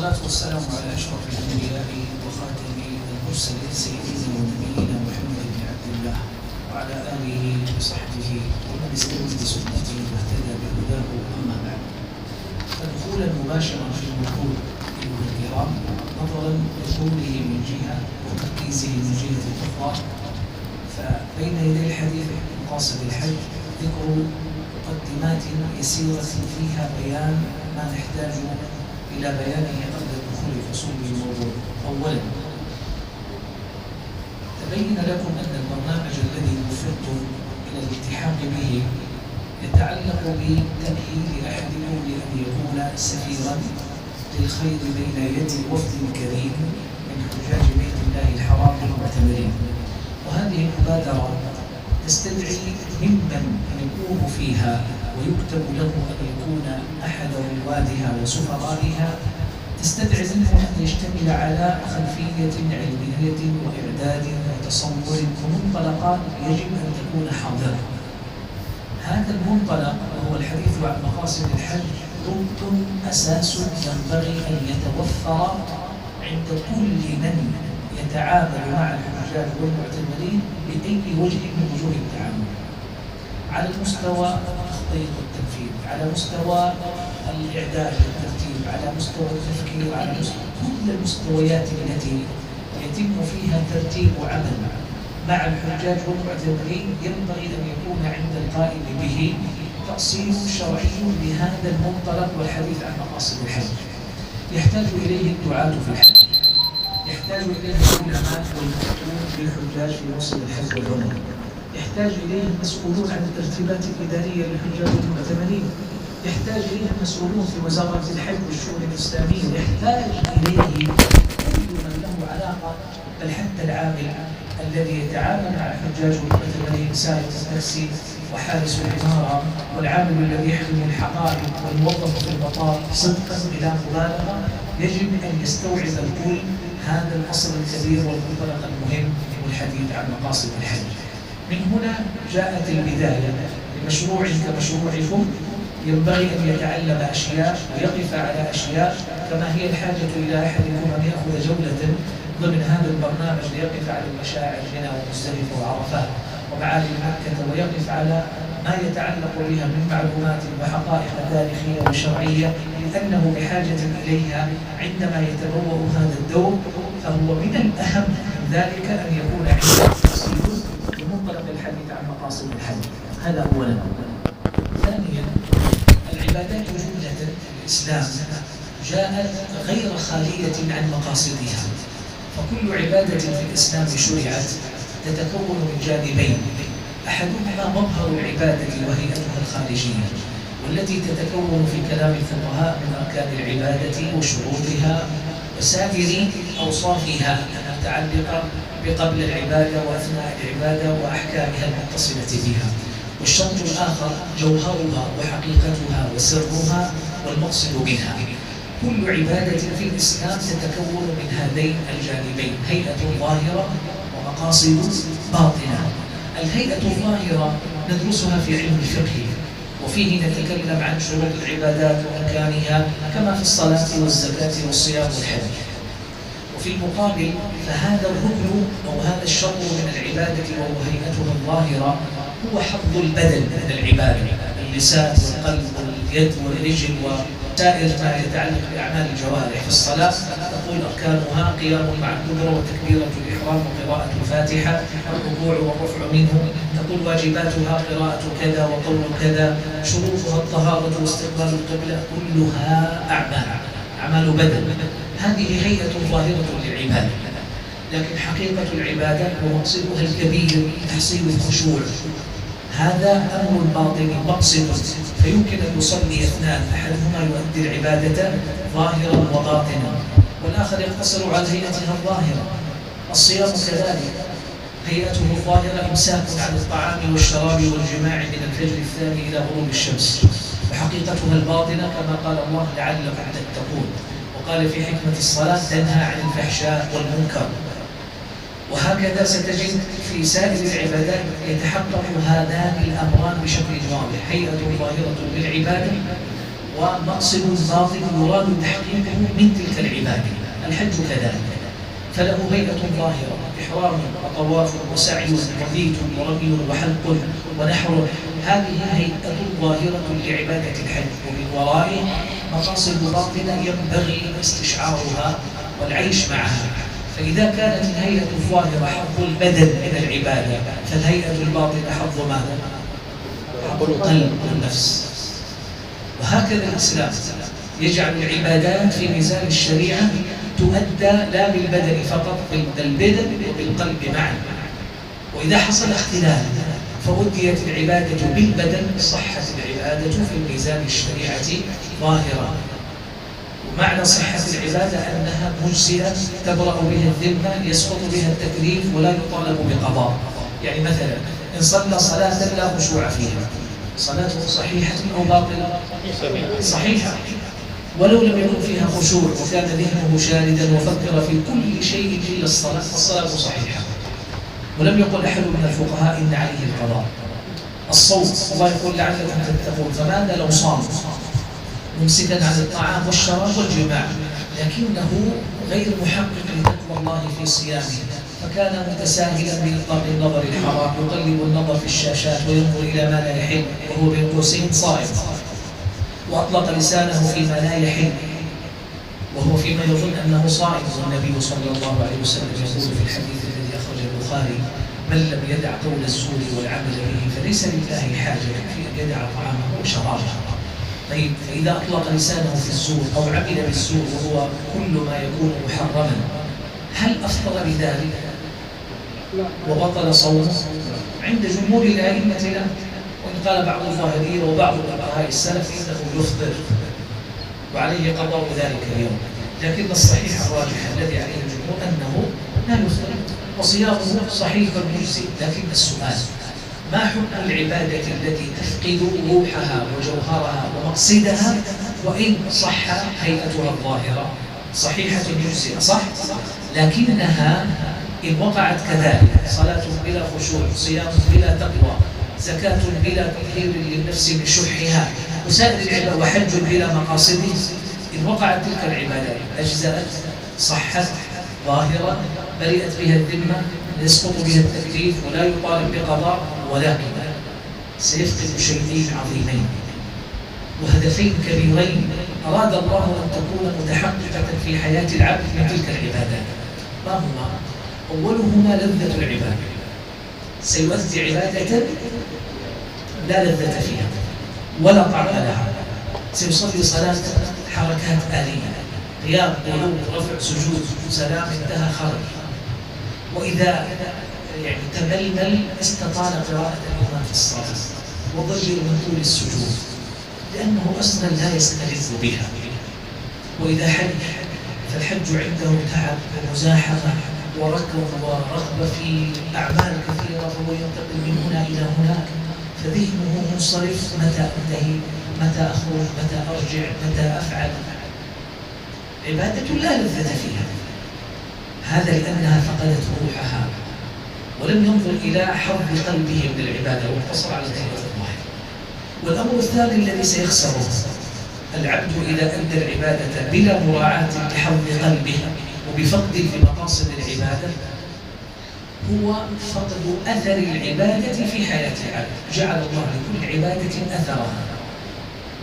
والصلاة والسلام على أشرف الأنبياء وخاتم المرسلين سيدنا ونبينا محمد بن عبد الله وعلى آله وصحبه ومن استنى بسنته واهتدى بهداه. أما بعد، فدخولا مباشرا في الموضوع أيها الكرام، نظرا لطوله من جهة وتركيزه من جهة أخرى، فبين يدي الحديث عن مقاصد الحج ذكر مقدمات يسيرة فيها بيان ما نحتاج إلى بيانه قبل الدخول في صلب الموضوع. أولا، تبين لكم أن البرنامج الذي وفقتم إلى الالتحاق به يتعلق بتأهيل أحدكم لأن يكون سفيرا للخير بين يدي الوفد الكريم من حجاج بيت الله الحرام المعتمرين. وهذه المبادرة تستدعي ممن يكون فيها ويكتب له أن يكون أحد روادها وسفرائها، تستدعي منه أن يشتمل على خلفية علمية وإعداد وتصور ومنطلقات يجب أن تكون حاضرة. هذا المنطلق وهو الحديث عن مقاصد الحج ركن أساس ينبغي أن يتوفر عند كل من يتعامل مع الحجاج والمعتمرين بأي وجه من وجوه التعامل، على المستوى التخطيط والتنفيذ، على مستوى الإعداد والترتيب، على مستوى التفكير، على مستوى كل المستويات التي يتم فيها ترتيب وعمل مع الحجاج والمعتمرين. ينبغي أن يكون عند القائم به تأصيل شرعي لهذا المنطلق والحديث عن مقاصد الحج. يحتاج إليه الدعاة في الحج، يحتاج إليه العلماء والمفتون للحجاج في موسم الحج والعمرة، يحتاج إليه المسؤولون عن الترتيبات الإدارية للحجاج والمعتمرين، يحتاج إليه المسؤولون في وزارة الحج والشؤون الإسلامية، يحتاج إليه كل من له علاقة، بل حتى العامل الذي يتعامل مع الحجاج والمعتمرين، سائق التاكسي وحارس العمارة والعامل الذي يحكم الحقائب والموظف في المطار، صدقا بلا مبالغة يجب أن يستوعب الكل هذا الأصل الكبير والمنطلق المهم والحديث عن مقاصد الحج. من هنا جاءت البداية لمشروع كمشروعكم، ينبغي أن يتعلم أشياء ويقف على أشياء، كما هي الحاجة إلى أحدكم أن يأخذ جولة ضمن هذا البرنامج ليقف على المشاعر هنا ومزدلفة وعرفات ومعالم مكة، ويقف على ما يتعلق بها من معلومات وحقائق تاريخية وشرعية، لأنه بحاجة إليها عندما يتبوأ هذا الدور. فهو من الأهم من ذلك أن يكون عنده تفصيل بمنطلق الحديث عن مقاصد الحج. هذا أولا. ثانيا، العبادات جملة في الإسلام جاءت غير خالية عن مقاصدها، فكل عبادة في الإسلام شرعت تتكون من جانبين، أحدهما مظهر العبادة وهيئتها الخارجية، والتي تتكون في كلام الفقهاء من أركان العبادة وشروطها وسائر أوصافها المتعلقة بقبل العبادة وأثناء العبادة وأحكامها المتصلة بها. والشرط الآخر جوهرها وحقيقتها وسرها والمقصد منها. كل عبادة في الإسلام تتكون من هذين الجانبين، هيئة ظاهرة ومقاصد باطنة. الهيئة الظاهرة ندرسها في علم الفقه، وفيه نتكلم عن شروط العبادات وأركانها كما في الصلاة والزكاة والصيام والحج. وفي المقابل فهذا الركن أو هذا الشرط من العبادة وهو هيئتها الظاهرة هو حظ البدن من العبادة، اللسان والقلب واليد والرجل وسائر ما يتعلق بأعمال الجوارح. في الصلاة تقول أركانها قيام مع القدرة وتكبيرة الإحرام وقراءة الفاتحة والركوع والرفع منه. تقول واجباتها قراءة كذا وقول كذا. شروطها الطهارة واستقبال القبلة. كلها أعمال بدن. هذه هيئة ظاهرة للعبادة، لكن حقيقة العبادة ومقصدها الكبير تحصيل الخشوع. هذا أمر باطني مقصد، فيمكن أن يصلي اثنان، أحدهما يؤدي العبادة ظاهرا وباطنا، والآخر يقتصر على هيئتها الظاهرة. الصيام كذلك هيئته الظاهرة إمساك عن الطعام والشراب والجماع من الفجر الثاني إلى غروب الشمس، وحقيقتها الباطنة كما قال الله لعلكم تتقون، وقال في حكمة الصلاة تنهى عن الفحشاء والمنكر. وهكذا ستجد في سائر العبادات يتحقق هذان الأمران بشكل واضح، هيئة ظاهرة للعبادة ومقصد باطن يراد تحقيقه من تلك العبادة. الحج كذلك، فله هيئة ظاهرة: إحرام وطواف وسعي ومبيت ورمي وحلق ونحر. هذه هيئة ظاهرة لعبادة الحج، ومن ورائه مقاصد باطنة ينبغي استشعارها والعيش معها. فإذا كانت الهيئة الظاهرة حظ البدن من العبادة، فالهيئة الباطنة حظ ماذا؟ حظ القلب والنفس. وهكذا الإسلام يجعل العبادات في ميزان الشريعة تؤدى لا بالبدن فقط، بل بالبدن وبالقلب معا. وإذا حصل اختلال فأديت العبادة بالبدن صحت العبادة في ميزان الشريعة ظاهرة. ومعنى صحة العبادة أنها مجزئة تبرأ بها الذمة، يسقط بها التكليف ولا يطالب بقضاء. يعني مثلا إن صلى صلاة لا خشوع فيها، صلاته صحيحة أو باطلة؟ صحيحة، ولو لم يكن فيها خشوع وكان ذهنه شاردا وفكر في كل شيء إلا الصلاة، فالصلاة صحيحة. ولم يقل أحد من الفقهاء إن عليه القضاء. الصوم الله يقول لعلكم تتقون، فماذا لو صام ممسكا عن الطعام والشراب والجماع لكنه غير محقق لتقوى الله في صيامه، فكان متساهلا بإطلاق النظر الحرام، يقلب النظر في الشاشات وينظر إلى ما لا يحل وهو بين قوسين صائم، وأطلق لسانه فيما لا يحل وهو فيما يظن أنه صائم. والنبي صلى الله عليه وسلم يقول في الحديث الذي أخرجه البخاري: من لم يدع قول الزور والعمل به فليس لله حاجة في أن يدع طعامه وشرابه. طيب، فإذا أطلق لسانه في الزور أو عمل بالزور وهو كل ما يكون محرما، هل أفطر بذلك وبطل صومه؟ عند جمهور الأئمة لا، وإن قال بعض الظاهرية وبعض الفقهاء السلف إنه يفطر وعليه قضاء ذلك اليوم. لكن الصحيح الراجح الذي عليه الجمهور أنه لا يفطر وصيامه صحيح مجزي. لكن السؤال: ما حكم العبادة التي تفقد روحها وجوهرها ومقصدها وإن صح هيئتها الظاهرة؟ صحيحة مجزئة صح، لكنها إن وقعت كذلك: صلاة بلا خشوع، صيام بلا تقوى، زكاة بلا تطهير للنفس من شحها، وسائر العبادة، وحج بلا مقاصده، إن وقعت تلك العبادات أجزأت، صحت، ظاهرة، برئت بها الذمة، يسقط بها التكليف ولا يطالب بقضاء، ولكن سيفقد شيئين عظيمين وهدفين كبيرين أراد الله أن تكون متحققة في حياة العبد من تلك العبادات. ما هما؟ أولهما لذة العبادة. سيؤدي عبادة لا لذة فيها ولا طعم لها، سيصلي صلاة حركات آلية، قيام، قعود، رفع، سجود، سلام، انتهى، خرج. وإذا تململ استطال قراءة الإمام في الصلاة وضجر من طول السجود لأنه أصلا لا يستلذ بها. وإذا حج فالحج عنده تعب ومزاحمة وركض ورغبة في أعمال كثيرة، فهو ينتقل من هنا إلى هناك، فذهنه منصرف: متى أنتهي، متى أخرج، متى أرجع، متى أفعل. عبادة لا لذة فيها، هذا لأنها فقدت روحها ولم ينظر إلى حظ قلبه من العبادة واقتصر على الهيئة الظاهرة. والأمر الثاني الذي سيخسره العبد إذا أدى العبادة بلا مراعاة لحظ قلبه وبفقد لمقاصد العبادة هو فقد أثر العبادة في حياة العبد. جعل الله لكل عبادة أثرها،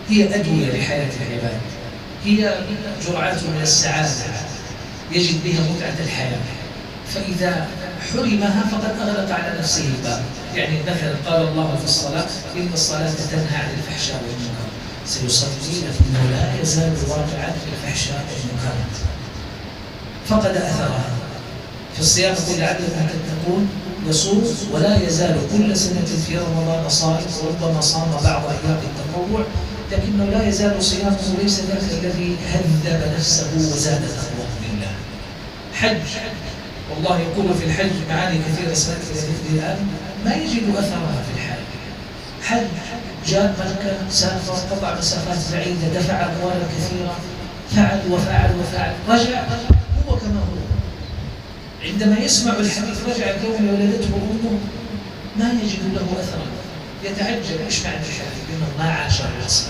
هي أدوية لحياة العباد، هي جرعات من السعادة يجد بها متعة الحياة، فإذا حرمها فقد أغلق على نفسه الباب. يعني مثلا قال الله في الصلاة: إن الصلاة تنهى عن الفحشاء والمنكر. سيصلي لكنه لا يزال واقعا في الفحشاء والمنكر، فقد أثرها. في الصيام يقول: لعلكم تتقون، يصوم ولا يزال كل سنة في رمضان صائم، وربما صام بعض أيام التطوع، لكنه لا يزال صيامه ليس ذاك الذي هذب نفسه وزاد تقواه بالله. حج، والله يقول في الحج معاني كثيرة سنأتي إلى الآن ما يجد أثرها في الحج. حج، جاء مكة، سافر، قطع مسافات بعيدة، دفع أموالا كثيرة، فعل وفعل وفعل، رجع هو كما هو. عندما يسمع الحديث رجع كون ولدته أمه ما يجد له أثرا، يتعجب: إيش معنى الحديث؟ إنه ما عاش الرسول.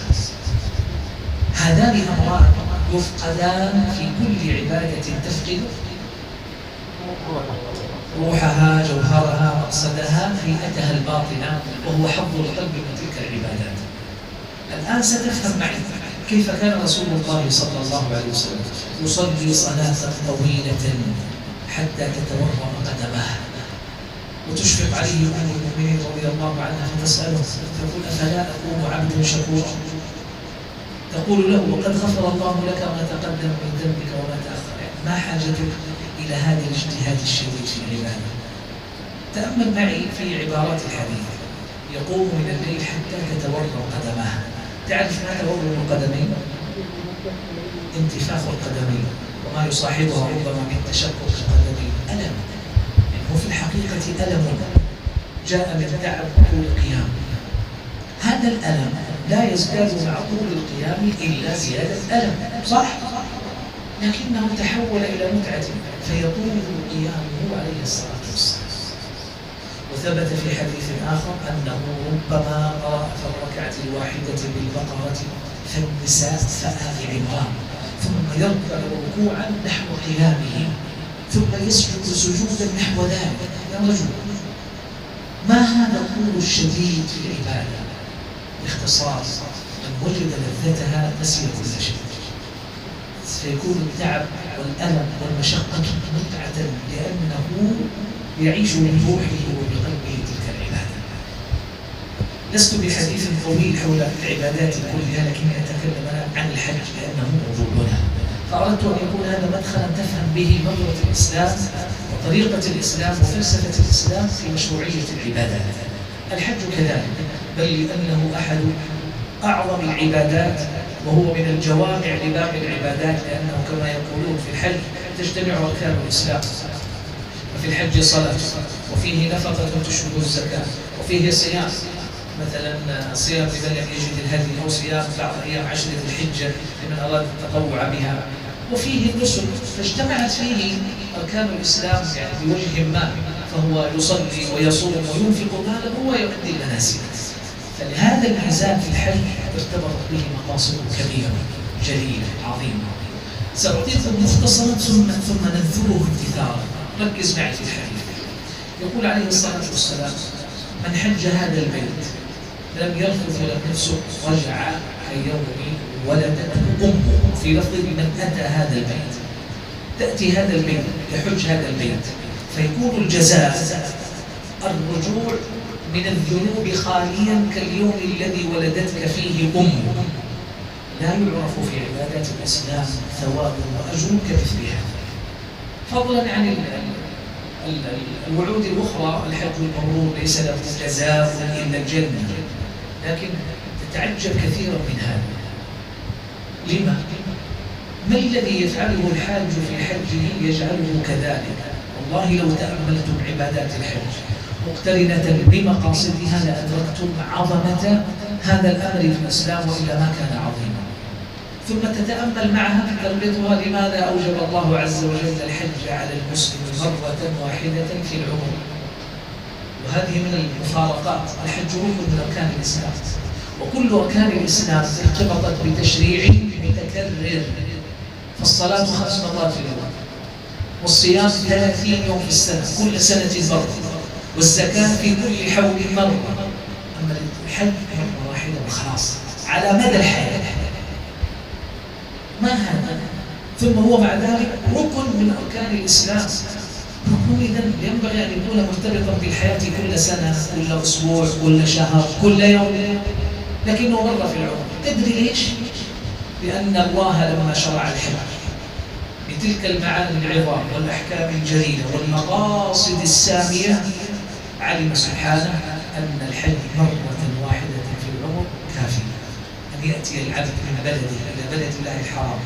هذان أمران يفقدان في كل عبادة تفقد روحها، جوهرها، مقصدها، هيئتها الباطنة، وهو حظ القلب من تلك العبادات. الآن ستفهم معي كيف كان رسول الله صلى الله عليه وسلم يصلي صلاة طويلة حتى تتورم قدماه، وتشفق عليه أم المؤمنين رضي الله عنها فتسأله تقول أفلا أكون عبدا شكورا؟ تقول له وقد غفر الله لك ما تقدم من ذنبك وما تأخر، ما حاجتك إلى هذا الاجتهاد الشديد في العبادة؟ تأمل معي في عبارات الحديث: يقوم من الليل حتى تتورم قدماه. تعرف ما تورم القدمين؟ انتفاخ القدمين، وما يصاحبها ربما من تشقق القدمين ألم، هو في الحقيقة ألم جاء من تعب طول القيام. هذا الألم لا يزداد مع طول القيام إلا زيادة ألم، صح؟ لكنه تحول إلى متعة فيطول قيامه عليه الصلاة والسلام. وثبت في حديث آخر أنه ربما قرأ في الركعة الواحدة بالبقرة فالنساء فآل عمران، ثم يركع ركوعا نحو قيامه، ثم يسجد سجودا نحو ذلك. يا رجل، ما هذا الطول الشديد في العبادة؟ باختصار، من وجد لذتها نسي كل شيء، سيكون التعب والألم والمشقة متعة لأنه يعيش من روحه وبقلبه تلك العبادة. لست بحديث طويل حول العبادات كلها، لكني أتكلم عن الحج لأنه موضوعنا، فأردت أن يكون هذا مدخلا تفهم به نظرة الإسلام وطريقة الإسلام وفلسفة الإسلام في مشروعية العبادات. الحج كذلك، بل لأنه أحد أعظم العبادات، وهو من الجوامع لباقي العبادات، لأنه كما يقولون في الحج تجتمع أركان الإسلام، وفي الحج صلاة، وفيه نفقة تشبه الزكاة، وفيه صيام، مثلا صيام لمن لم يجد الهدي، أو صيام بعض أيام 10 ذي الحجة لمن أراد التطوع بها، وفيه النسك، فاجتمعت فيه أركان الإسلام يعني بوجه ما، فهو يصلي ويصوم وينفق ماله ويؤدي المناسك. فلهذا الميزان في الحج ارتبطت به مقاصد كبيرة جليلة عظيمة. سأعطيكم مختصرا ثم ننثره انتثارا. ركز معي في الحديث. يقول عليه الصلاة والسلام: من حج هذا البيت لم يرفث ولم يفسق رجع كيوم ولدته أمه. في لفظ من أتى هذا البيت، تأتي هذا البيت، يحج هذا البيت، فيكون الجزاء الرجوع من الذنوب خاليا كاليوم الذي ولدتك فيه أمه. لا يعرف في عبادات الإسلام ثواب وأجر كمثلها، فضلا عن الوعود الأخرى. الحج المبرور ليس له جزاء إلا الجنة، لكن تتعجب كثيرا من هذا. لما؟ ما الذي يفعله الحاج في حجه يجعله كذلك؟ والله لو تأملتم عبادات الحج مقترنة بمقاصدها لأدركتم عظمة هذا الأمر في الإسلام، وإلا ما كان عظيما. ثم تتأمل معها تربطها لماذا أوجب الله عز وجل الحج على المسلم مرة واحدة في العمر. وهذه من المفارقات. الحج ركن من أركان الإسلام، وكل أركان الإسلام ارتبطت بتشريع متكرر. فالصلاة 5 مرات في اليوم، والصيام 30 يوم في السنة كل سنة مرة، والزكاة في كل حول مرة. أما الحج مرة واحدة وخلاص على مدى الحياة. ما هذا؟ ثم هو مع ذلك ركن من أركان الإسلام. ركن إذن ينبغي أن يكون مرتبطا بالحياة كل سنة، كل أسبوع، كل شهر، كل يوم، لكنه مرة في العمر. تدري ليش؟ لأن الله لما شرع الحج بتلك المعاني العظام والأحكام الجليلة والمقاصد السامية، علم سبحانه أن الحج مرة واحدة في العمر كافي. أن يأتي العبد من بلده إلى بلد الله الحرام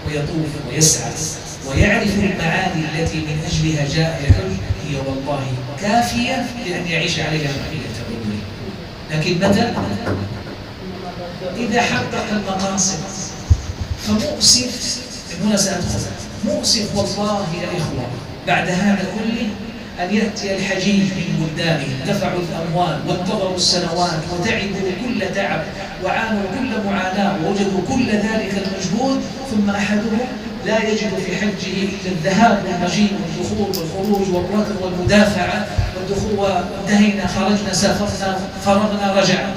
ويطوف ويسعى ويعرف المعاني التي من أجلها جاء الحج، هي والله كافية لأن يعيش عليها بقية عمره. لكن متى؟ إذا حقق المقاصد. فمؤسف، من هنا سأدخل، مؤسف والله يا إخوة بعد هذا كله أن يأتي الحجيج من بلدانهم، دفعوا الأموال وانتظروا السنوات وتعبوا كل تعب وعانوا كل معاناة ووجدوا كل ذلك المجهود، ثم أحدهم لا يجد في حجه إلا الذهاب والمجيء والدخول والخروج والركض والمدافعة والدخول، وانتهينا خرجنا سافرنا فرغنا رجعنا.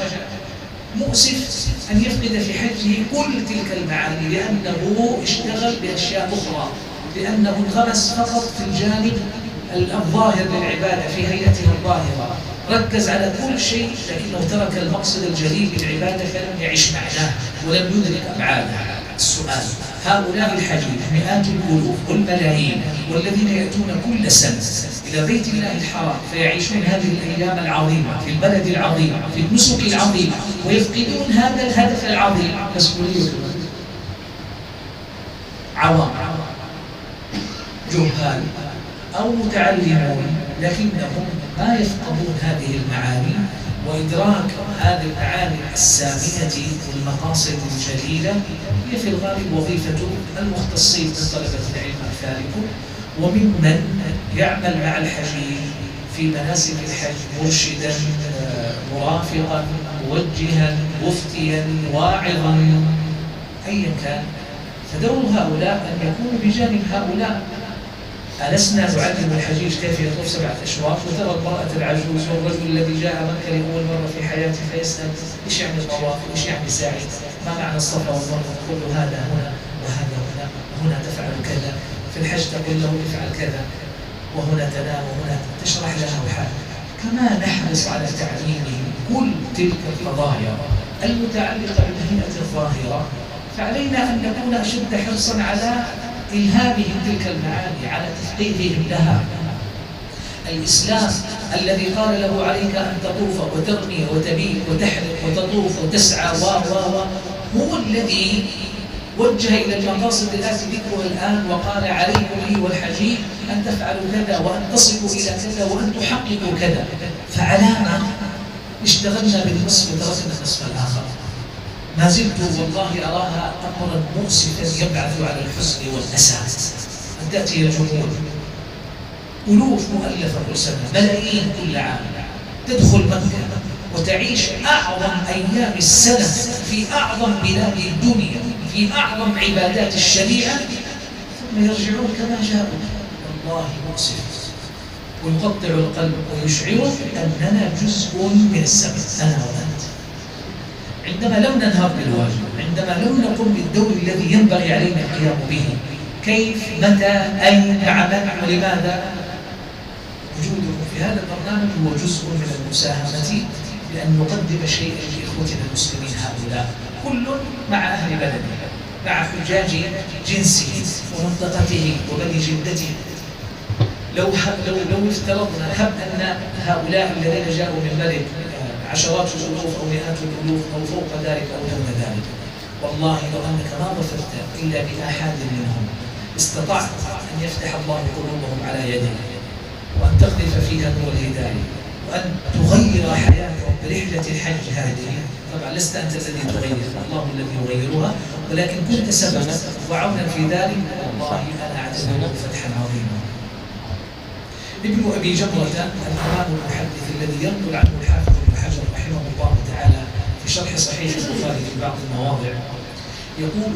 مؤسف أن يفقد في حجه كل تلك المعاني، لأنه اشتغل بأشياء أخرى، لأنه انغمس فقط في الجانب الظاهر للعبادة في هيئتها الظاهرة، ركز على كل شيء لكنه ترك المقصد الجليل للعبادة فلم يعش معناه ولم يدرك أبعادها. السؤال: هؤلاء الحجيج مئات الألوف والملايين والذين يأتون كل سنة إلى بيت الله الحرام فيعيشون هذه الأيام العظيمة في البلد العظيم في النسك العظيمة ويفقدون هذا الهدف العظيم، مسؤولية عوام جهال أو متعلمون، لكنهم ما يفقهون هذه المعاني وإدراك هذه المعاني السامية والمقاصد الجليلة هي في الغالب وظيفة المختصين من طلبة العلم أمثالكم وممن يعمل مع الحجيج في مناسك الحج مرشدا مرافقا موجها مفتيا واعظا أيا كان. فدور هؤلاء أن يكونوا بجانب هؤلاء. ألسنا نعلم الحجيج كيف يطوف 7 أشواط وترى المرأة العجوز والرجل الذي جاء مكة لأول مرة في حياته فيسأل إيش يعني الطواف وإيش يعني سعي، ما معنى الصفا والمروة، تقول له هذا هنا وهذا هنا، وهنا تفعل كذا، في الحج تقول له افعل كذا، وهنا تنام وهنا تشرح له حال. كما نحرص على تعليمهم كل تلك القضايا المتعلقة بالهيئة الظاهرة، فعلينا أن نكون أشد حرصا على إلهامهم تلك المعاني، على تفقيههم لها. الإسلام الذي قال له عليك أن تطوف وترمي وتبيت وتحرق وتطوف وتسعى هو الذي وجه إلى المقاصد التي ذكرها الآن وقال عليكم لي والحجيج أن تفعلوا كذا وأن تصلوا إلى كذا وأن تحققوا كذا. فعلامة اشتغلنا بالنصف وتركنا النصف الآخر. ما زلت والله أراها أمرا مؤسفا يبعث على الحزن والأسى أن تأتي الجمهور ألوف مؤلفة كل سنة، ملايين كل عام، تدخل مكة وتعيش أعظم أيام السنة في أعظم بلاد الدنيا في أعظم عبادات الشريعة، ثم يرجعون كما جاءوا. والله مؤسف ويقطع القلب ويشعرك أننا جزء من السبب، أنا وأنت. عندما لم ننهض بالواجب، عندما لم نقم بالدور الذي ينبغي علينا القيام به، كيف متى أين مع من ولماذا؟ وجودكم في هذا البرنامج هو جزء من المساهمة بأن نقدم شيئا لإخوتنا المسلمين هؤلاء، كل مع أهل بلده، مع حجاج جنسه ومنطقته وبني جلدته. لو افترضنا أن هؤلاء الذين جاءوا من بلد عشرات الألوف أو مئات الألوف أو فوق ذلك أو دون ذلك، والله لو أنك ما ظفرت إلا بآحاد منهم استطعت أن يفتح الله قلوبهم على يدك وأن تقذف فيها نور الهداية وأن تغير حياتهم برحلة الحج هذه. طبعا لست أنت الذي تغير، الله الذي يغيرها، ولكن كنت سببا وعونا في ذلك. والله أنا أعتبره فتحا عظيما. ابن أبي جمرة الإمام المحدث الذي ينقل عنه الحافظ ابن حجر رحمه الله تعالى في شرح صحيح البخاري في بعض المواضع يقول: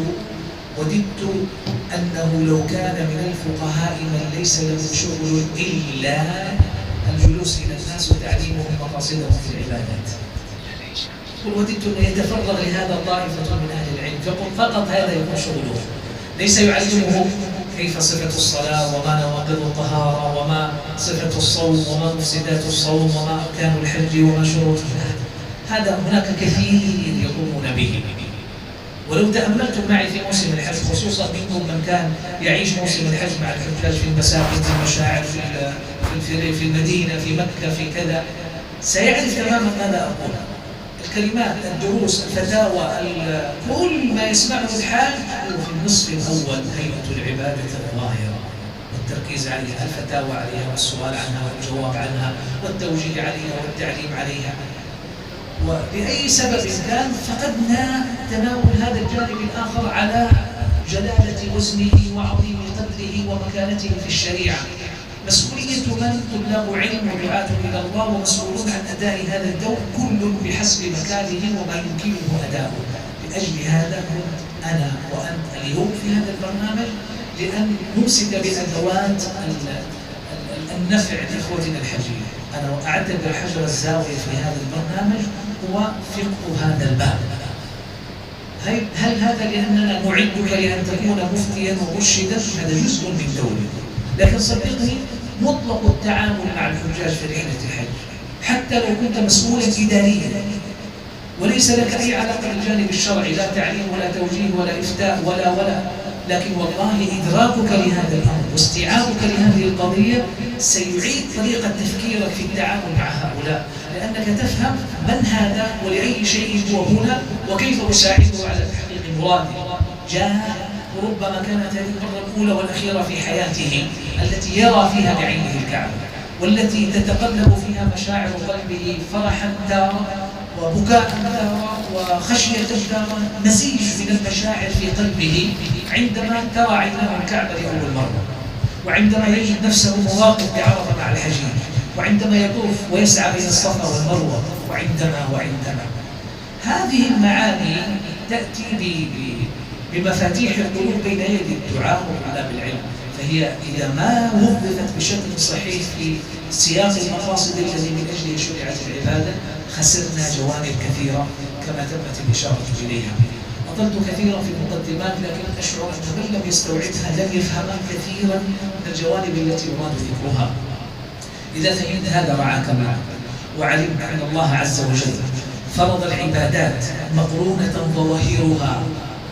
وددت أنه لو كان من الفقهاء من ليس له شغل إلا الجلوس إلى الناس وتعليمهم مقاصدهم في العبادات. وددت أن يتفرغ لهذا طائفة من أهل العلم فقط هذا يكون شغله، ليس يعلمه كيف صفة الصلاة وما نواقض الطهارة وما صفة الصوم وما مفسدات الصوم وما أركان الحج وما شروطها. هذا هناك كثير يقومون به. ولو تأملتم معي في موسم الحج، خصوصا منكم من كان يعيش موسم الحج مع الحجاج في المساجد في المشاعر في المدينة في مكة في كذا، سيعرف تماما ماذا أقول. الكلمات، الدروس، الفتاوى، كل ما يسمعه الحاج في النصف الأول هيئة العبادة الظاهرة والتركيز عليها، الفتاوى عليها والسؤال عنها والجواب عنها والتوجيه عليها والتعليم عليها. وبأي سبب كان فقدنا تناول هذا الجانب الآخر على جلالة وزنه وعظيم قدره ومكانته في الشريعة. مسؤولية من؟ طلاب علم ودعاة إلى الله ومسؤولون عن أداء هذا الدور، كل بحسب مكانه وما يمكنه أداؤه. لأجل هذا كنت أنا وأنت اليوم في هذا البرنامج لأن نمسك بأدوات النفع لإخوتنا الحجية. أنا أعتبر حجر الزاوية في هذا البرنامج هو فقه هذا الباب. هل هذا لأننا نعدك لأن تكون مفتيا ومرشدا؟ هذا جزء من دورك، لكن صدقني مطلق التعامل مع الحجاج في رحلة الحج، حتى لو كنت مسؤولا إداريا وليس لك أي علاقة بالجانب الشرعي، لا تعليم ولا توجيه ولا إفتاء ولا، لكن والله إدراكك لهذا الأمر واستيعابك لهذه القضية سيعيد طريقة تفكيرك في التعامل مع هؤلاء، لأنك تفهم من هذا ولأي شيء هو هنا وكيف أساعده على تحقيق مراده. جاء وربما كانت هذه المرة الأولى والأخيرة في حياته التي يرى فيها بعينه الكعبة، والتي تتقلب فيها مشاعر قلبه فرحا تارة وبكاء تارة وخشية تارة، مزيج من المشاعر في قلبه عندما ترى عيناه الكعبة لأول مرة، وعندما يجد نفسه مواقف بعرفة مع الحجيج، وعندما يطوف ويسعى بين الصفا والمروة، وعندما هذه المعاني تأتي بمفاتيح القلوب بين يدي الدعاء وطلاب العلم. فهي إذا ما وظفت بشكل صحيح في سياق المقاصد الذي من أجله شرعت العبادة خسرنا جوانب كثيرة كما تمت الإشارة إليها. أطلت كثيرا في المقدمات، لكن أشعر أن من لم يستوعبها لم يفهم كثيرا من الجوانب التي يراد ذكرها. إذا فهمت هذا رعاك معك، وعلمت أن الله عز وجل فرض العبادات مقرونة ظواهرها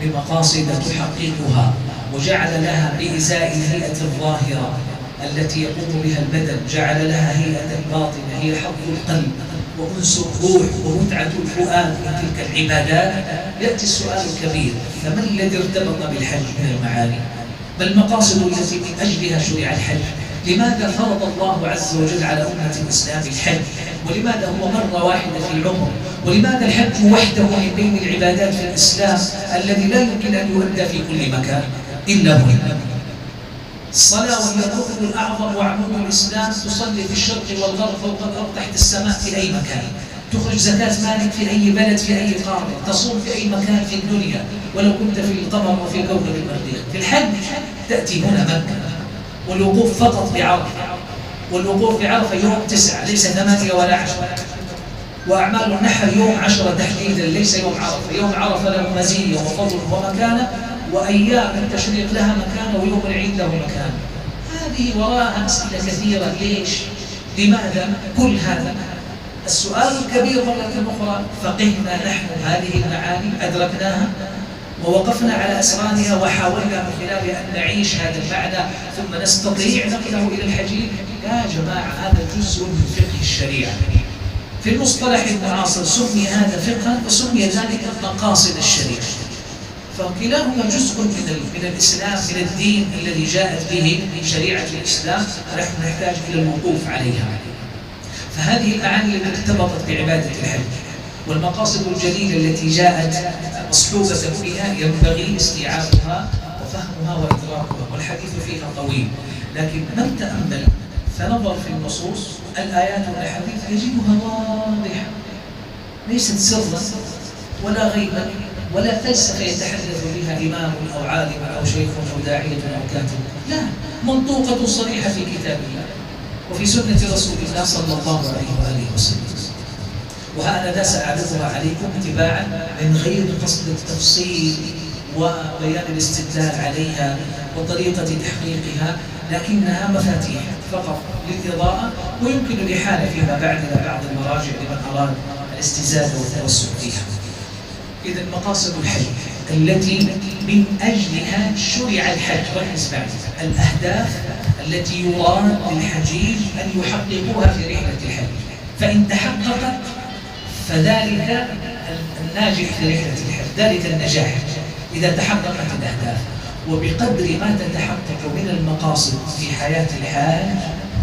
بمقاصد تحققها، وجعل لها بإزاء الهيئة الظاهرة التي يقوم بها البدن، جعل لها هيئة باطنة هي حظ القلب وأنس الروح ومتعة الفؤاد من تلك العبادات. يأتي السؤال الكبير: فما الذي ارتبط بالحج من المعاني؟ ما المقاصد التي من أجلها شرع الحج؟ لماذا فرض الله عز وجل على أمة الإسلام الحج؟ ولماذا هو مرة واحدة في العمر؟ ولماذا الحج وحده من بين العبادات في الإسلام الذي لا يمكن أن يؤدى في كل مكان إلا هنا؟ الصلاة وهي الركن الأعظم وعمود الإسلام، تصلي في الشرق والغرب فوق الأرض تحت السماء في أي مكان، تخرج زكاة مالك في أي بلد في أي قارة، تصوم في أي مكان في الدنيا ولو كنت في القمر وفي كوكب المريخ. في الحج تأتي هنا مكة، والوقوف فقط بعرفة، والوقوف بعرفة يوم 9 ليس 8 ولا 10، وأعمال النحر يوم 10 تحديدا ليس يوم عرفة. يوم عرفة له مزية وفضل ومكانة، وأيام التشريق لها مكانة، ويوم العيد له مكانة. هذه وراءها أسئلة كثيرة. ليش؟ لماذا؟ كل هذا السؤال الكبير مرة أخرى. فقهنا نحن هذه المعاني، أدركناها ووقفنا على أسرارها وحاولنا من خلالها أن نعيش هذا المعنى ثم نستطيع نقله إلى الحجيج. يا جماعة، هذا جزء من فقه الشريعة. في المصطلح المعاصر سمي هذا فقها وسمي ذلك مقاصد الشريعة، فكلاهما جزء من الإسلام، من الدين الذي جاءت به شريعة الإسلام، ونحن نحتاج إلى الوقوف عليها. فهذه المعاني التي ارتبطت بعبادة الحج والمقاصد الجليلة التي جاءت مصحوبة بها ينبغي استيعابها وفهمها وإدراكها، والحديث فيها طويل. لكن من تأمل فنظر في النصوص الآيات والأحاديث يجدها واضحة، ليست سرا ولا غيبا ولا فلسفة يتحدث بها إمام أو عالم أو شيخ أو داعية أو كاتب، لا، منطوقة صريحة في كتاب الله وفي سنة رسول الله صلى الله عليه وآله وسلم. وهذا سأعرضها عليكم اتباعا من غير قصد التفصيل وبيان الاستدلال عليها وطريقة تحقيقها، لكنها مفاتيح فقط للإضاءة، ويمكن الإحالة فيما بعد إلى بعض المراجع لمن أراد الاستزادة والتوسع فيها. إذا مقاصد الحج التي من أجلها شرع الحج، والحسبان الأهداف التي يراد للحجيج أن يحققوها في رحلة الحج، فإن تحققت فذلك الناجح في رحلة الحج، ذلك النجاح إذا تحققت الأهداف. وبقدر ما تتحقق من المقاصد في حياة الحاج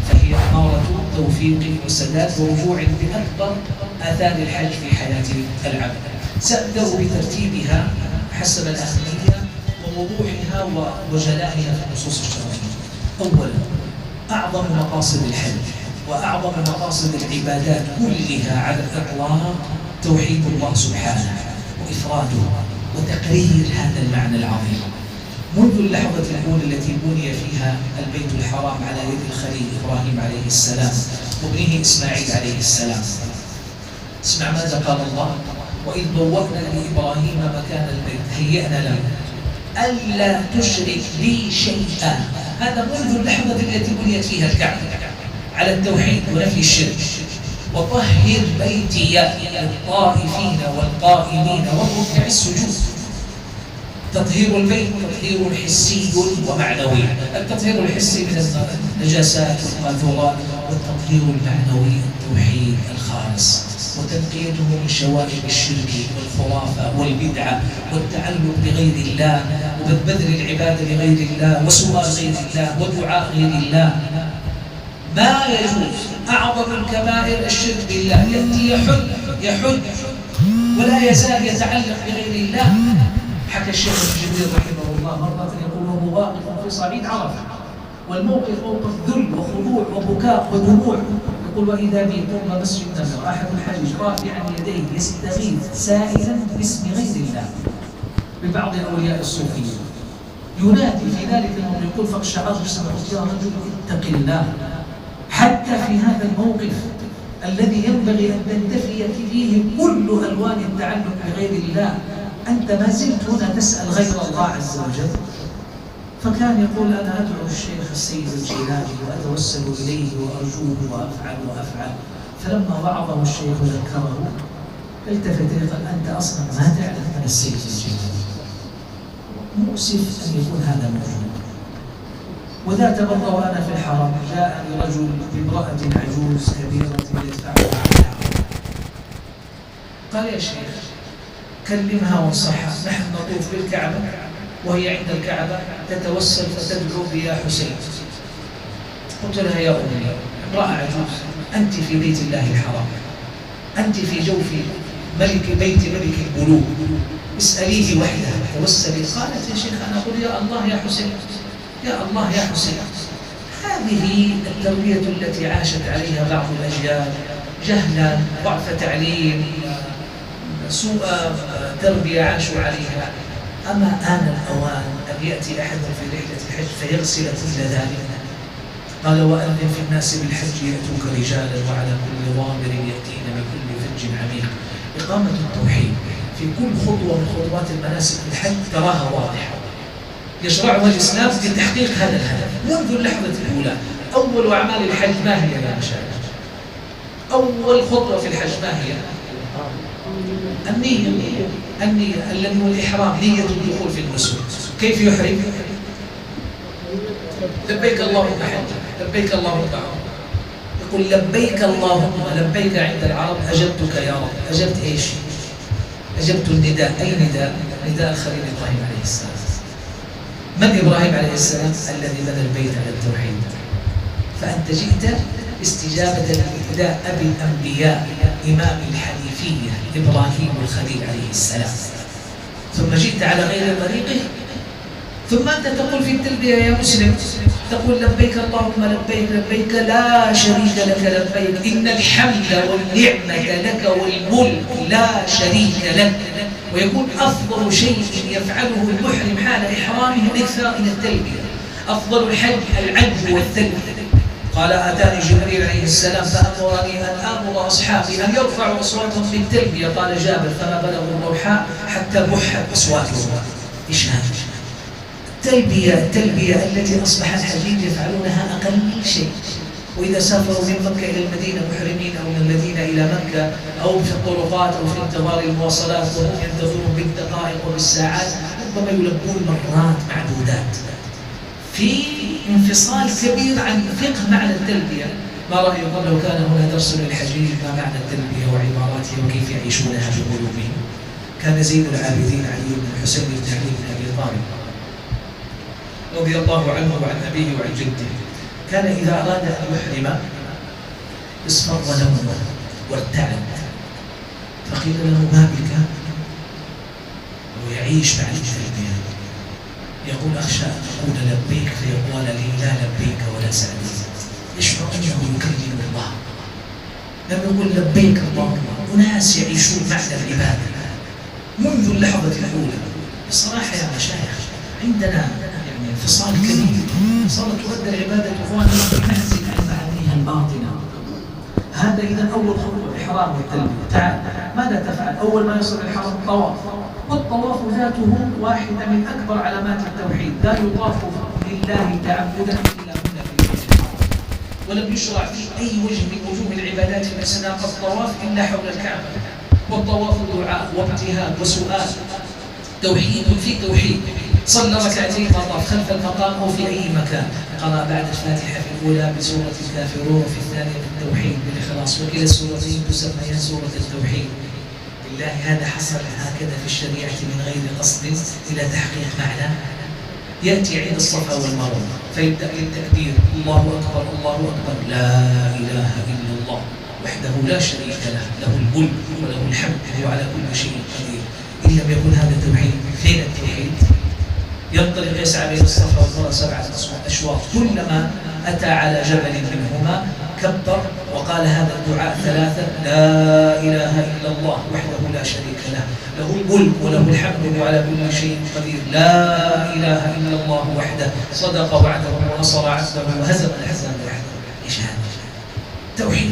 فهي أمارة توفيق وسداد ورجوع بأكبر آثار الحج في حياة العبد. سأبدأ بترتيبها حسب الأهمية ووضوحها وجلائها في النصوص الشرعية. أولا، أعظم مقاصد الحج وأعظم مقاصد العبادات كلها على الإطلاق توحيد الله سبحانه وإفراده وتقرير هذا المعنى العظيم. منذ اللحظة الأولى التي بني فيها البيت الحرام على يد الخليل إبراهيم عليه السلام وابنه إسماعيل عليه السلام، اسمع ماذا قال الله: وإذ بوأنا لإبراهيم مكان البيت هيئنا له ألا تشرك بي شيئا. هذا منذ اللحظة التي بنيت فيها الكعبة على التوحيد ونفي الشرك. وطهر بيتي للطائفين والقائمين والركع السجود. تطهير البيت تطهير حسي ومعنوي، التطهير الحسي من النجاسات والقاذورات، والتطهير المعنوي التوحيد الخالص وتنقيته من شوائب الشرك والخرافة والبدعة والتعلق بغير الله وبذل العبادة لغير الله وسؤال غير الله ودعاء غير الله. ما يجوز. أعظم الكبائر الشرك بالله. يأتي يحج ولا يزال يتعلق بغير الله. حكى الشيخ الجبريل رحمه الله مرة يقول: وهو واقف في صعيد عرفة والموقف موقف ذل وخضوع وبكاء ودموع، يقول: وإذا بي قرب مسجد النبوي أحد الحج رافعا يديه يستغيث سائلا باسم غير الله ببعض أولياء الصوفية، ينادي في ذلك الموقف يقول: فاقشعر سمعت يا رجل اتق الله. حتى في هذا الموقف الذي ينبغي أن تنتفي فيه كل ألوان التعلق بغير الله، أنت ما زلت هنا تسأل غير الله عز وجل. فكان يقول: أنا أدعو الشيخ السيد الجيلاني وأتوسل إليه وأرجوه وأفعل. فلما وعظه الشيخ ذكره التفت إليه قال: أنت أصلا ما تعرف من السيد الجيلاني. مؤسف أن يكون هذا موجود. وذات مرة وأنا في الحرم جاءني رجل بامرأة عجوز كبيرة يدفعها، قال: يا شيخ كلمها وانصحها، نحن نطوف بالكعبة وهي عند الكعبة تتوسل فتدعو بيا حسين. قلت لها: يا أمي امرأة عجوز، أنت في بيت الله الحرام، أنت في جوف بيت ملك الملوك، اسأليه وحده توسلي. قالت: يا شيخ أنا أقول: يا الله يا حسين، يا الله يا حسين. هذه التربية التي عاشت عليها بعض الأجيال، جهلا، ضعف تعليم، سوء تربية عاشوا عليها. أما آن الأوان أن يأتي أحد في رحلة الحج فيغسل كل ذلك. قال: وأذن في الناس بالحج يأتوك رجالا وعلى كل ضامر يأتين من كل فج عميق. إقامة التوحيد في كل خطوة من خطوات المناسك الحج تراها واضحة، يشرعها الإسلام لتحقيق هذا الهدف منذ اللحظة الأولى. أول أعمال الحج ما هي يا مشايخ؟ أول خطوة في الحج ما هي؟ النية الذي هو الإحرام، نية الدخول في النسك. كيف يحرم؟ لبيك اللهم حج، لبيك اللهم عمرة. يقول: لبيك اللهم لبيك عند العرب أجبتك يا رب. أجبت إيش؟ أجبت النداء. أي نداء؟ نداء الخليل إبراهيم عليه السلام. من إبراهيم عليه السلام؟ الذي بنى البيت على التوحيد. فأنت جئت استجابة لنداء أبي الأنبياء إمام الحنيفية إبراهيم الخليل عليه السلام، ثم جئت على غير طريقه. ثم أنت تقول في التلبية يا مسلم، تقول: لبيك اللهم لبيك لبيك لا شريك لك لبيك إن الحمد والنعمة لك والملك لا شريك لك. ويكون أفضل شيء يفعله المحرم حال إحرامه الإكثار من التلبية. أفضل الحج العج والتلبية. قال: أتاني جبريل عليه السلام فأمرني أن آمر أصحابي أن يرفعوا أصواتهم بالتلبية. قال جابر: فما بلغوا الروحاء حتى بحت أصواتهم. إيش هذا؟ التلبية التي أصبح الحجيج يفعلونها أقل شيء. وإذا سافروا من مكة إلى المدينة محرمين أو من المدينة إلى مكة أو في الطرقات أو في انتظار المواصلات وهم ينتظرون بالدقائق وبالساعات، ربما يلبون مرات معدودات في انفصال كبير عن فقه معنى التلبية. ما رأيكم لو كان هنا درس للحجيج ما معنى التلبية وعباراتها وكيف يعيشونها في قلوبهم؟ كان زين العابدين علي بن الحسين بن علي بن أبي طالب رضي الله عنه وعن أبيه وعن جده، كان إذا أراد أن يحرم اصفر لونه وارتعد، فقيل له: ما بك؟ ويعيش مع التلبية، يقول: أخشى أن أقول لبيك فيقول لي: لا لبيك ولا سعديك. يشعر أنه يكلم الله. لم يقل لبيك اللهم. أناس يعيشون معنى العبادة منذ اللحظة الأولى. بصراحة يا مشايخ عندنا يعني انفصال كبير، صارت تؤدى العبادة إخواننا في منزل عن معانيها الباطنة. هذا إذا أول خطوة الإحرام والتلبية. تعال ماذا تفعل؟ أول ما يصل الحرم الطواف، والطواف ذاته واحدة من أكبر علامات التوحيد. لا يطاف لله تعبدا إلا هنا في البيت الحرام، ولم يشرع في أي وجه من وجوه العبادات في أثناء الطواف إلا حول الكعبة. والطواف دعاء وابتهال وسؤال، توحيد في توحيد. صلى ركعتين طاف خلف المقام أو في أي مكان، قرأ بعد الفاتحة في الأولى بسورة الكافرون وفي الثانية بالتوحيد بالإخلاص، وكلا السورتين تسميان سورة التوحيد. بالله هذا حصل هكذا في الشريعة من غير قصد إلى تحقيق معنى. يأتي عيد الصفا والمروة فيبدأ بالتكبير، الله أكبر الله أكبر، لا إله إلا الله وحده لا شريك له، له الملك وله الحمد وهو على كل شيء قدير. إن لم يكن هذا التوحيد، فين التوحيد؟ ينطلق يسعى بين الصفا والمروة 7 أشواط، كلما أتى على جبل منهما كبر وقال هذا الدعاء 3: لا إله إلا الله وحده لا شريك له، له الملك وله الحمد وهو على كل شيء قدير، لا إله إلا الله وحده صدق وعده ونصر عبده وهزم الأحزاب وحده. إيش هذا؟ توحيد،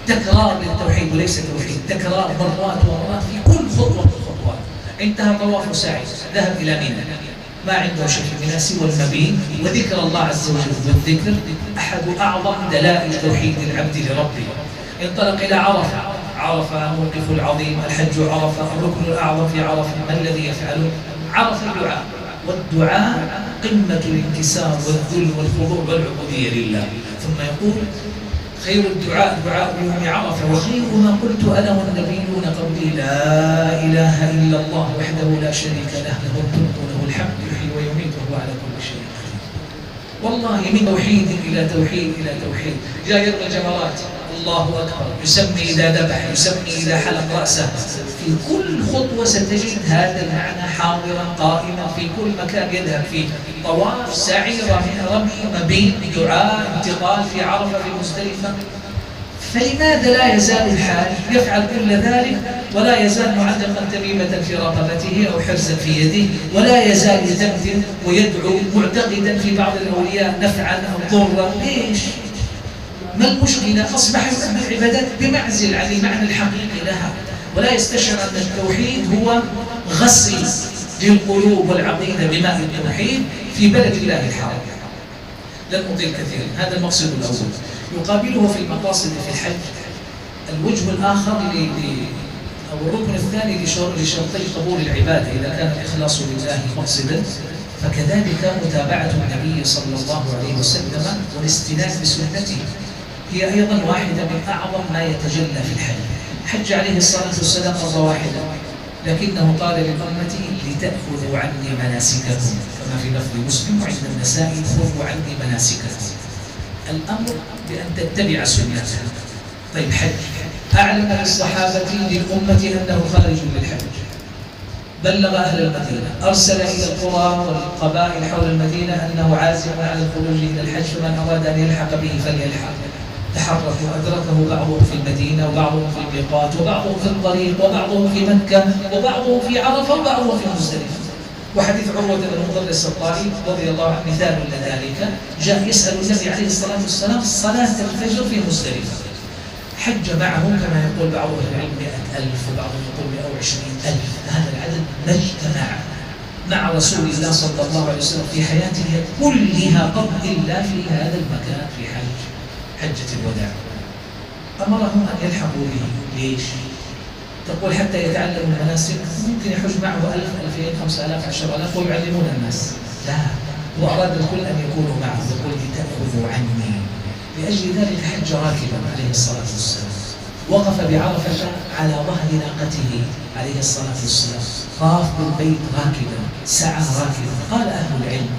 تكرار للتوحيد وليس توحيد، تكرار مرات ومرات في كل خطوة من الخطوات. انتهى طواف سعي، ذهب إلى منى، ما عنده شيء من سوى المبيت وذكر الله عز وجل. والذكر أحد أعظم دلائل توحيد العبد لربه. انطلق إلى عرفة، عرفة موقف العظيم، الحج عرفة، الركن الأعظم في عرفة، ما الذي يفعله؟ عرفة الدعاء، والدعاء قمة الانكسار والذل والخضوع والعبودية لله. ثم يقول خير الدعاء دعاء يوم عرفة، وخير ما قلت أنا والنبيون قبلي لا إله إلا الله وحده لا شريك له، له الملك وله الحمد يحيي ويميت وهو على كل شيء قدير. والله من توحيد إلى توحيد إلى توحيد. جاء يرمي الجمرات، الله أكبر، يسمي إذا ذبح، يسمي إذا حلق رأسه. في كل خطوة ستجد هذا المعنى حاضرا قائما في كل مكان يذهب فيه. طواف، سعي، رمي، مبيت، دعاء، انتقال في عرفة، في مزدلفة. فلماذا لا يزال الحاج يفعل كل ذلك ولا يزال معلقا تميمة في رقبته أو حرزا في يده، ولا يزال يتمثل ويدعو معتقدا في بعض الأولياء نفعا أو ضرا؟ ليش؟ ما المشكلة؟ أصبح يؤدي العبادات بمعزل عن المعنى الحقيقي لها، ولا يستشعر أن التوحيد هو غسل للقلوب والعقيدة بماء التوحيد في بلد الله الحرام. لن أطيل كثيرا، هذا المقصد الأول. يقابله في المقاصد في الحج الوجه الآخر أو الركن الثاني لشرطي قبول العبادة إذا كان الإخلاص لله مقصدا، فكذلك متابعة النبي صلى الله عليه وسلم والاستناد بسنته هي أيضا واحدة من أعظم ما يتجلى في الحج. حج عليه الصلاة والسلام مرة واحدة، لكنه قال للأمة لتأخذوا عني مناسككم، كما في لفظ مسلم وعند النسائي خذوا عني مناسككم. الأمر بأن تتبع سنته. طيب حج، أعلم للصحابة للأمة أنه خارج للحج، بلغ أهل المدينة، أرسل إلى القرى والقبائل حول المدينة أنه عازم على الخروج إلى الحج، فمن أراد أن يلحق به فليلحق. تحركوا، أدركه بعضهم في المدينة وبعضهم في الميقات وبعضهم في الطريق وبعضهم في مكة وبعضهم في عرفة وبعضهم في مزدلفة. وحديث عروة بن مضرس الطائي رضي الله عنه مثال لذلك، جاء يسأل النبي عليه الصلاة والسلام صلاة الفجر في مزدلفة، حج معهم كما يقول بعض أهل العلم 100,000 وبعضهم يقول 120,000. هذا العدد ما اجتمع مع رسول الله صلى الله عليه وسلم في حياته كلها قط إلا في هذا المكان في حجة الوداع. أمرهم أن يلحقوا به. ليش؟ تقول حتى يتعلموا المناسك، ممكن يحج معه 1000 2000 5000 10000 ويعلمون الناس. لا، وأراد الكل أن يكونوا معه، يقول لتأخذوا عني. لأجل ذلك حج راكبا عليه الصلاة والسلام، وقف بعرفة على ظهر ناقته عليه الصلاة والسلام، طاف بالبيت راكبا، سعى راكبا. قال أهل العلم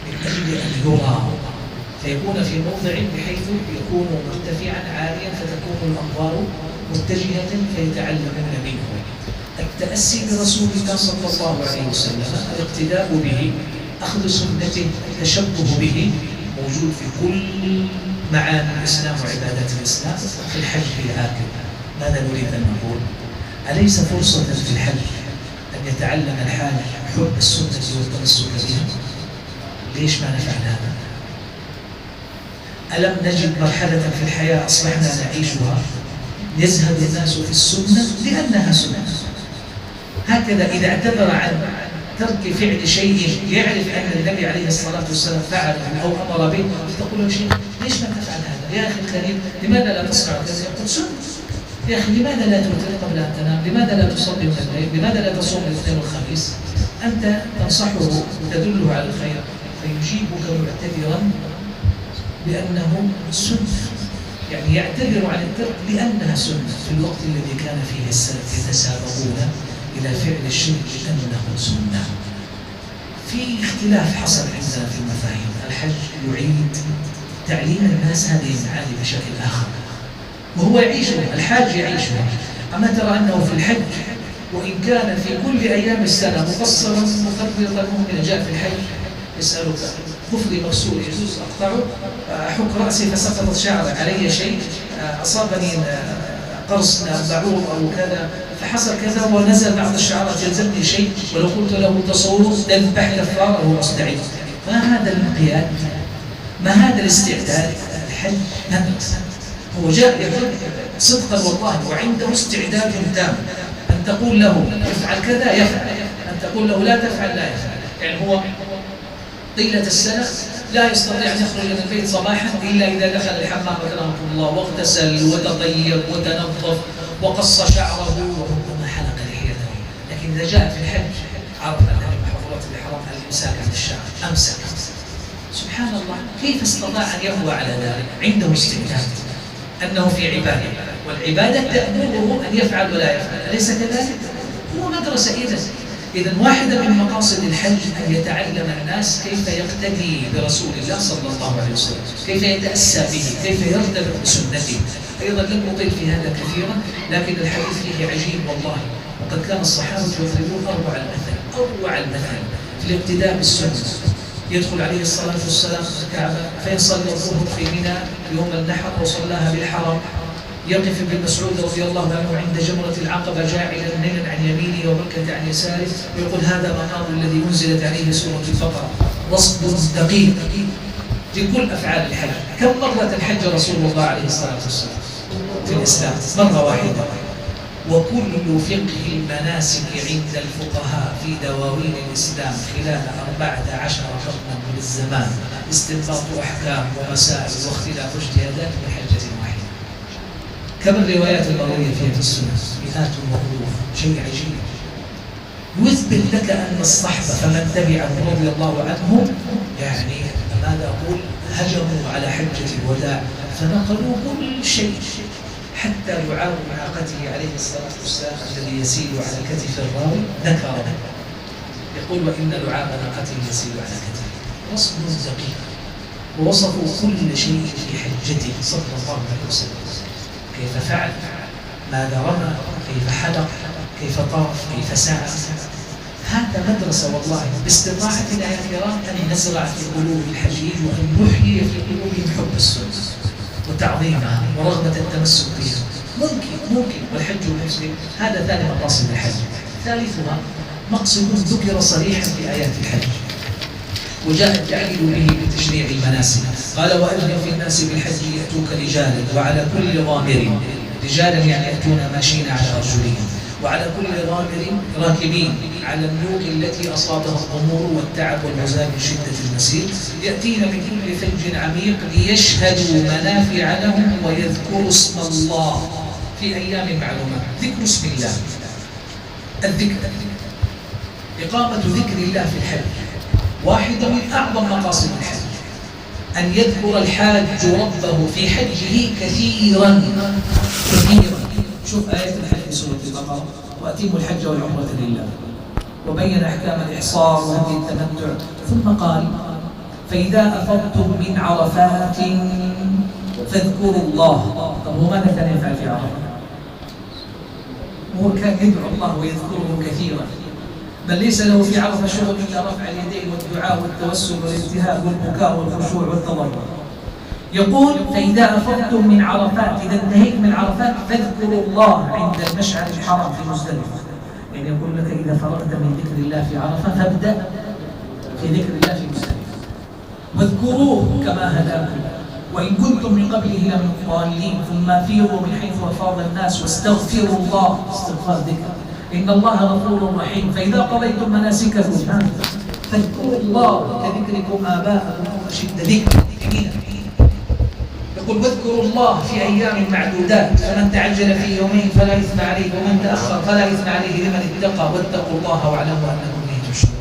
من أجل أن يرى فيكون في موضع بحيث يكون مرتفعا عاليا فتكون الأنظار متجهة فيتعلمون منه. التأسي برسول الله صلى الله عليه وسلم، الاقتداء به، أخذ سنته، التشبه به، موجود في كل معاني الإسلام وعبادات الإسلام في الحج هكذا. ماذا نريد أن نقول؟ أليس فرصة في الحج أن يتعلم الحاج حب السنة والتمسك بها؟ ليش ما نفعل هذا؟ ألم نجد مرحلة في الحياة أصبحنا نعيشها يزهد الناس في السنة لأنها سنة؟ هكذا إذا اعتذر عن ترك فعل شيء يعرف أن النبي عليه الصلاة والسلام فعله أو أمر به، تقول له شيء ليش ما تفعل هذا؟ يا أخي الكريم لماذا لا تصنع كذا؟ يقول سنة. يا أخي لماذا لا توتر قبل أن تنام؟ لماذا لا تصلي من الليل؟ لماذا لا تصوم الاثنين والخميس؟ أنت تنصحه وتدله على الخير فيجيبك معتذرا بأنه سنة، يعني يعتذر عن الترك لأنها سنة في الوقت الذي كان فيه السلف يتسابقون إلى فعل الشيء لأنه سنة. في اختلاف حصل عندنا في المفاهيم. الحج يعيد تعليم الناس هذه المعاني بشكل آخر وهو يعيشها، الحاج يعيشها. أما ترى أنه في الحج وإن كان في كل أيام السنة مقصرا مخرطا مؤمنا، جاء في الحج يسألك ظفري مكسور يجوز أقطعه؟ أحك رأسي فسقطت شعري، علي شيء؟ أصابني قرص بعوض أو كذا فحصل كذا ونزل بعض الشعرات يلزمني شيء، ولو قلت له تصور ذبح كفارة هو مستعد. ما هذا الانقياد؟ ما هذا الاستعداد؟ الحج مدرسة. هو جاء يقول صدقا والله وعنده استعداد تام، أن تقول له افعل كذا يفعل، أن تقول له لا تفعل لا يفعل. يعني هو طيلة السنة لا يستطيع أن يخرج من البيت صباحا إلا إذا دخل الحمام رحمه الله واغتسل وتطيب وتنظف وقص شعره وربما حلق لحيته. لكن إذا جاء في الحج عرف أن من محظورات الإحرام الإمساك عن الشعر، أمسك. سبحان الله كيف استطاع أن يهوى على ذلك؟ عنده استعداد أنه في عبادة، والعبادة تأمره أن يفعل ولا يفعل، أليس كذلك؟ هو مدرسة إذن واحدة من مقاصد الحج أن يتعلم الناس كيف يقتدي برسول الله صلى الله عليه وسلم، كيف يتأسى به، كيف يرتبط بسنته. أيضا لم نطيل في هذا كثيرا، لكن الحديث فيه عجيب والله. وقد كان الصحابة يضربون أروع المثل في الاقتداء بالسنة. يدخل عليه الصلاة والسلام الكعبة فيصلي الظهر في منى يوم النحر وصلاها بالحرم، يقف ابن مسعود رضي الله عنه عند جمرة العقبة جاعلا منى عن يمينه ومكة عن يساره ويقول هذا مقام الذي أنزلت عليه سورة البقرة، رصد دقيق لكل أفعال الحج. كم مرة الحج رسول الله عليه الصلاة والسلام في الإسلام؟ مرة واحدة. وكل فقه المناسك عند الفقهاء في دواوين الإسلام خلال 14 قرنا من الزمان استنباط أحكام ومسائل واختلاف اجتهادات بحجة واحدة. كم الروايات المروية فيها السنة؟ مئات وألوف، شيء عجيب يثبت لك أن الصحبة فمن تبعهم رضي الله عنهم يعني ماذا أقول هجموا على حجة الوداع فنقلوا كل شيء حتى لعاب ناقته عليه الصلاة والسلام الذي يسيل على كتف الراوي ذكره، يقول وإن لعاب ناقته يسيل على كتفه. رصد دقيق ووصفوا كل شيء في حجته صلى الله عليه وسلم، كيف فعل، ماذا رمى، كيف حلق، كيف طاف، كيف سعى. هذا مدرسة والله. باستطاعتنا يا كرام أن نزرع في قلوب الحجيج وأن نحيي في قلوبهم حب السنة وتعظيمها ورغبة التمسك بها. ممكن والحج المسلم هذا ثاني مقاصد الحج. ثالثها مقصد ذكر صريحا في آيات الحج وجاء التعليل به بتشريع المناسك. قال وأذن في الناس بالحج يأتوك رجالا وعلى كل ضامر، رجالا يعني يأتون ماشين على أرجلهم، وعلى كل ضامر راكبين على النوق التي أصابها الضمور والتعب والعزاء من شدة المسير، يأتين من كل فج عميق ليشهدوا منافع لهم ويذكروا اسم الله في أيام معلومة. ذكر اسم الله، الذكر، إقامة ذكر الله في الحج واحدة من أعظم مقاصد الحج. أن يذكر الحاج ربه في حجه كثيرا. شوف آية الحج في سورة البقرة وأتموا الحج والعمرة لله، وبين أحكام الإحصار وهدي التمتع، ثم قال فإذا أفضتم من عرفات فاذكروا الله. طب هو ماذا كان يفعل في عرفة؟ هو كان يدعو الله ويذكره كثيرا، بل ليس له في عرفة شغل إلا رفع اليدين والدعاء والتوسل والالتهاب والبكاء والخشوع والتضرع. يقول فإذا أفضتم من عرفات، إذا انتهيت من عرفات فاذكروا الله عند المشعر الحرام في مزدلفة. يعني يقول لك إذا فرغت من ذكر الله في عرفة فابدأ في ذكر الله في مزدلفة، واذكروه كما هداكم وإن كنتم من قبله لمن الضالين، ثم أفيضوا من حيث أفاض الناس واستغفروا الله، استغفار ذكر، إن الله غفور رحيم. فإذا قضيتم مناسككم فاذكروا الله كذكركم آباءكم أو أشد ذكرا. يقول واذكروا الله في أيام معدودات، فمن تعجل في يومين فلا إثم عليه ومن تأخر فلا إثم عليه لمن اتقى واتقوا الله واعلموا أنكم إليه تحشرون.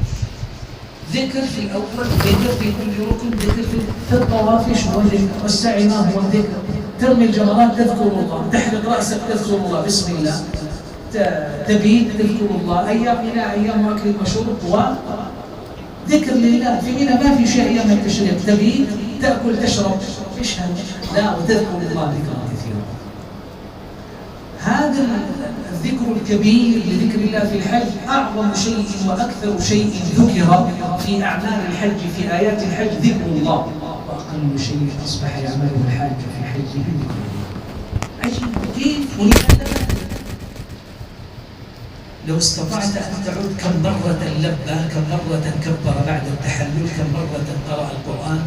ذكر في الأول، ذكر في كل ركن، ذكر في الطواف شو الذكر، والسعي ما هو الذكر، ترمي الجمرات تذكر الله، تحلق رأسك تذكر الله بسم الله، تبيت تذكر الله، أيام إلى أيام أكل وشرب وذكر لله. في منى ما في شيء أيام التشريق، تبيت تأكل تشرب إيش هذا؟ لا، وتذكر الله ذكرا كثيرا. هذا الذكر الكبير لذكر الله في الحج أعظم شيء وأكثر شيء ذكر في أعمال الحج في آيات الحج ذكر الله، وأقل شيء أصبح يعمله الحاج في حجه ذكر الله. عجيب كيف ولماذا؟ لو استطعت أن تعود كم مرة لبى، كم مرة كبر بعد التحلل، كم مرة قرأ القرآن،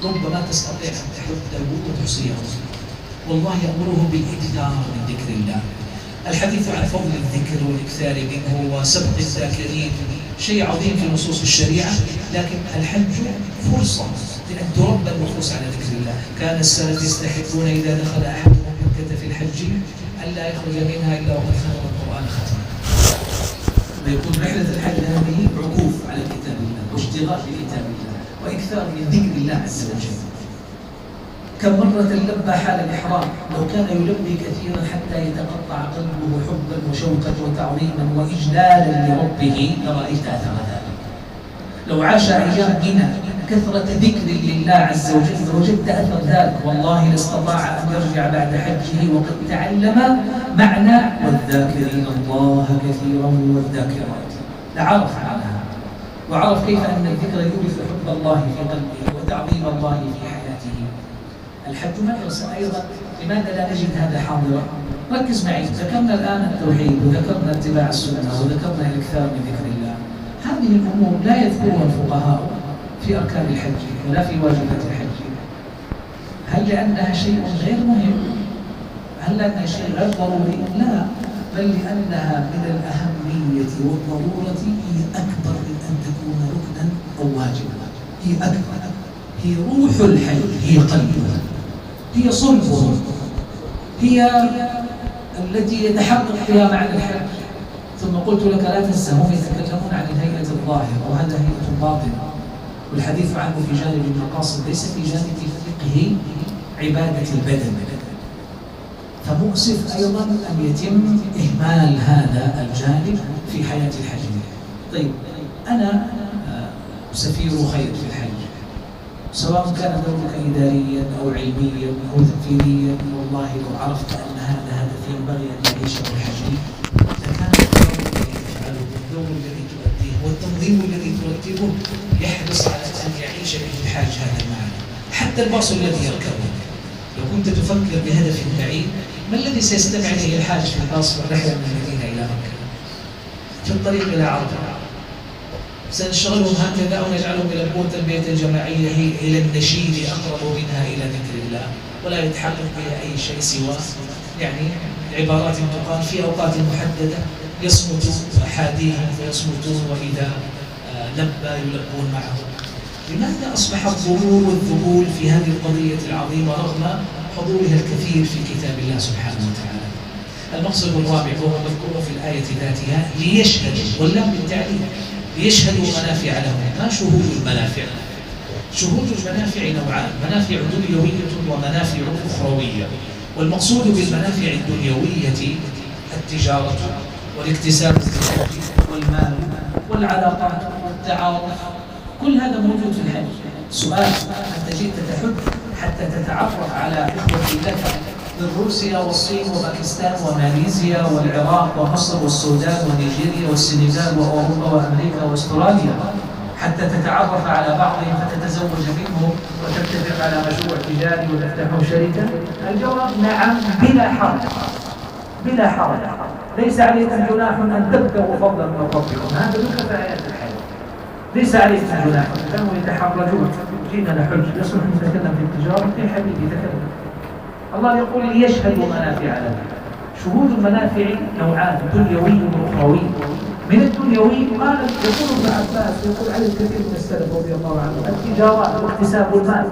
ربما تستطيع أن تحد وتحصيها. والله يأمره بالإكثار من ذكر الله. الحديث عن فضل الذكر والإكثار منه وسبق الذاكرين شيء عظيم في نصوص الشريعة، لكن الحج فرصة لأن تربى النفوس على ذكر الله. كان السلف يستحبون إذا دخل أحدهم مكة في الحج ألا يخرج منها إلا وقد ختم القرآن ختما. ويكون رحلة الحج هذه عكوف على كتاب الله واشتغال بكتاب الله وإكثار من ذكر الله عز وجل. كم مرة لبى حال الإحرام، لو كان يلبي كثيرا حتى يتقطع قلبه حبا وشوقا وتعظيما وإجلالا لربه لرأيت أثر ذلك. لو عاش أيام منى كثرة ذكر لله عز وجل لوجدت أثر ذلك. والله لاستطاع أن يرجع بعد حجه وقد تعلم معنى والذاكرين الله كثيرا والذاكرات، لعرف عنها وعرف كيف أن الذكر يورث حب الله في قلبه وتعظيم الله في حياته. الحج مدرسة أيضا، لماذا لا نجد هذا حاضرا؟ ركز معي، ذكرنا الآن التوحيد وذكرنا اتباع السنة وذكرنا الإكثار من ذكر الله. هذه الأمور لا يذكرها الفقهاء في أركان الحج ولا في واجبات الحج. هل لأنها شيء غير مهم؟ هل لأنها شيء غير ضروري؟ لا، بل لأنها من الأهمية والضرورة، هي أكبر من أن تكون ركنا أو واجبا. هي أكبر، هي روح الحج، هي قلبها، هي صلبه، هي التي يتحقق فيها معنى الحج. ثم قلت لك لا تنسى هم يتكلمون عن الهيئة الظاهرة وهذا هيئة باطنة، والحديث عنه في جانب المقاصد ليس في جانب فقه عبادة البدن. فمؤسف أيضا أن يتم إهمال هذا الجانب في حياة الحج. طيب أنا سفير خير في الحج، سواء كان دورك إداريا أو علميا أو تنفيذيا، والله لو عرفت أن هذا هدف ينبغي أن يعيشه الحج لكان الدور الذي تؤديه والتنظيم الذي ترتبه يحرص على أن يعيش به الحاج هذا المعنى. حتى الباص الذي يركبه، لو كنت تفكر بهدف بعيد، ما الذي سيستمع إليه الحاج في الباص والرحلة من المدينة إلى مكة في الطريق إلى عرفة؟ سنشغلهم هكذا أو نجعلهم إلى أمور التربية الجماعية هي إلى النشيد أقرب منها إلى ذكر الله، ولا يتحقق بها أي شيء سوى يعني عبارات تقال في أوقات محددة يصمت أحاديهم فيصمتون وإذا لبى يلبون معه. لماذا أصبح الظهور والذهول في هذه القضية العظيمة رغم حضورها الكثير في كتاب الله سبحانه وتعالى؟ المقصد الرابع وهو مذكور في الآية ذاتها، ليشهدوا، واللام بالتعليل، ليشهدوا منافع لهم. ما شهود المنافع؟ شهود المنافع نوعان، منافع دنيوية ومنافع أخروية. والمقصود بالمنافع الدنيوية التجارة والاكتساب والمال والعلاقات والتعارف، كل هذا موجود في الحج. سؤال، أنت جئت تحج حتى تتعرف على إخوتي لك من روسيا والصين وباكستان وماليزيا والعراق ومصر والسودان ونيجيريا والسنغال وأوروبا وأمريكا وأستراليا، حتى تتعرف على بعضهم فتتزوج منهم وتتفق على مشروع تجاري وتفتحوا شركة؟ الجواب نعم، بلا حرج، بلا حرج. ليس عليكم جناح أن تبتغوا فضلا من ربكم، هذا ذكر في آيات الحج. ليس عليكم جناح، كانوا يتحرجون. جينا نحج، يصلح نتكلم في التجارة، يا حبيبي تكلم. الله يقول ليشهدوا منافع لهم. شهود المنافع نوعان، دنيوي وأخروي. من الدنيوي قال يقول ابن عباس ويقول عليه الكثير من السلف رضي الله عنه التجارات واكتساب المال.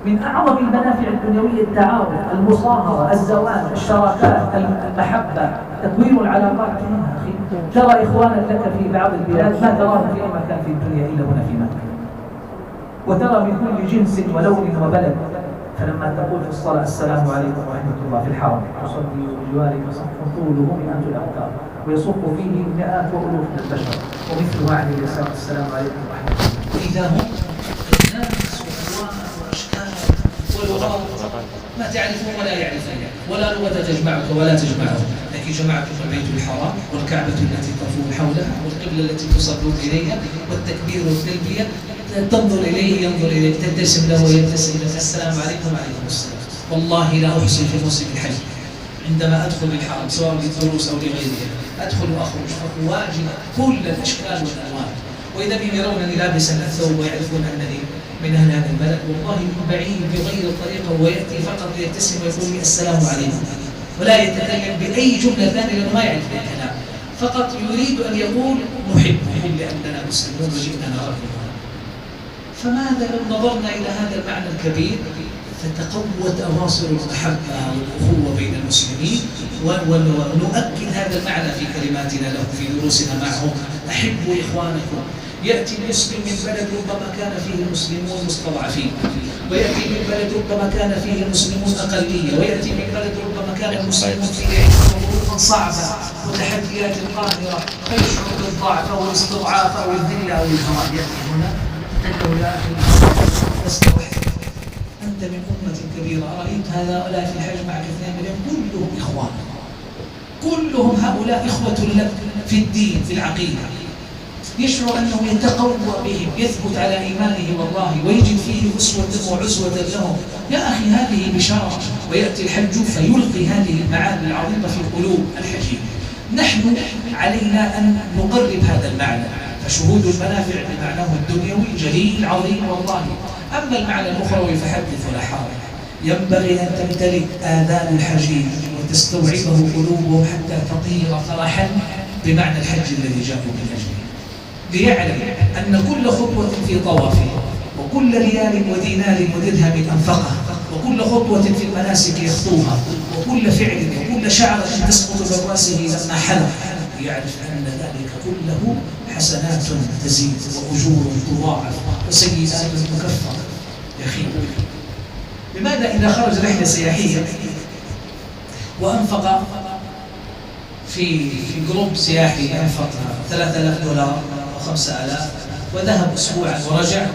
من أعظم المنافع الدنيوية التعاون، المصاهرة، الزواج، الشراكات، المحبة، تكوين العلاقات. أخي ترى إخوانا لك في بعض البلاد ما تراهم في أي مكان في الدنيا إلا هنا في مكة، وترى من كل جنس ولون وبلد. فلما تقول في الصلاة السلام عليكم ورحمة الله في الحرم، تصلي بجوارك صف طوله مئات الأمتار ويصف فيه مئات وألوف من البشر، ومثله عليه الصلاة والسلام عليكم ورحمة الله. وإذا هم الناس وألوان وأشكال ولغات ما تعرفون ولا يعرفون، ولا لغة تجمعك ولا تجمعهم، لكن جمعكم البيت الحرام والكعبة التي تطوفون حولها والقبلة التي تصلون إليها والتكبير والتلبية، تنظر إليه ينظر إليك، تبتسم له ويبتسم لك، السلام عليكم وعليكم السلام. والله لا أحصي في موسم الحج عندما أدخل الحرم سواء للدروس أو لغيرها، أدخل وأخرج فأواجه كل الأشكال والألوان، وإذا بهم يرونني لابسا الثوب ويعرفون أنني من أهل هذا البلد، والله من بعيد بغير الطريقة ويأتي فقط ليبتسم ويقول لي السلام عليكم، ولا يتكلم بأي جملة ثانية لأنه ما يعرف الكلام، فقط يريد أن يقول نحبهم لأننا مسلمون وجئنا نراكم. فماذا لو نظرنا إلى هذا المعنى الكبير فتقوت أواصر المحبة والأخوة بين المسلمين، ونؤكد هذا المعنى في كلماتنا لهم في دروسنا معهم. أحبوا إخوانكم. يأتي المسلم من بلد ربما كان فيه المسلمون مستضعفين، ويأتي من بلد ربما كان فيه المسلمون أقلية، ويأتي من بلد ربما كان المسلمون فيه ظروف صعبة وتحديات قاهرة، فيشعر بالضعف أو الاستضعاف أو الذلة أو الهوان. يأتي هنا تقول يا أخي لست وحدك، أنت من أمة كبيرة، أرأيت هؤلاء في الحج معك 2 مليون كلهم إخوان، كلهم هؤلاء إخوة لك في الدين في العقيدة. يشعر أنه يتقوى بهم، يثبت على إيمانه والله، ويجد فيه أسوة وعزوة لهم. يا أخي هذه بشارة. ويأتي الحج فيلقي هذه المعاني العظيمة في قلوب الحجيج. نحن علينا أن نقرب هذا المعنى، فشهود المنافع بمعناه الدنيوي جليل عظيم والله. أما المعنى الأخروي فحدث ولا حرج. ينبغي أن تمتلك آذان الحجيج وتستوعبه قلوبهم حتى تطير فرحا بمعنى الحج الذي جاءوا من أجله، ليعلم أن كل خطوة في طوافه وكل ريال ودينار ودرهم أنفقه وكل خطوة في المناسك يخطوها وكل فعل وكل شعرة تسقط من رأسه لما حلق، يعرف أن ذلك كله حسنات تزيد وأجور تضاعف وسيئات مكفرة. يا أخي لماذا إذا خرج رحلة سياحية وأنفق في جروب سياحي أنفق $3000 أو 5000 وذهب أسبوعا ورجع،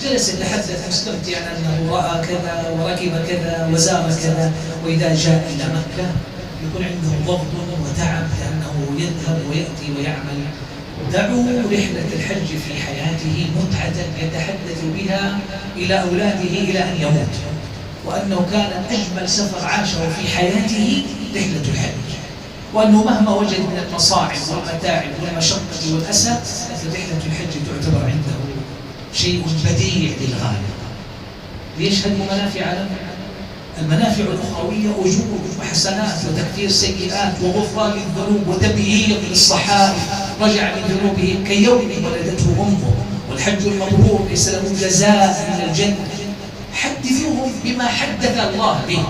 جلس يتحدث مستمتعا أنه رأى كذا وركب كذا وزار كذا، وإذا جاء إلى مكة يكون عنده ضغط وتعب لأنه يذهب ويأتي ويعمل. دعوا رحلة الحج في حياته متعة يتحدث بها إلى أولاده إلى أن يموت، وأنه كان أجمل سفر عاشه في حياته رحلة الحج، وأنه مهما وجد من المصاعب والمتاعب والمشقة والأسى فرحلة الحج تعتبر عنده شيء بديع للغاية. ليشهد منافع له. المنافع الأخروية أجور وحسنات وتكفير سيئات وغفران للذنوب وتبييض للصحائف، رجع من ذنوبه كيوم ولدته أمه. والحج المبرور ليس له جزاء من الجنة. حدثوهم بما حدث الله به،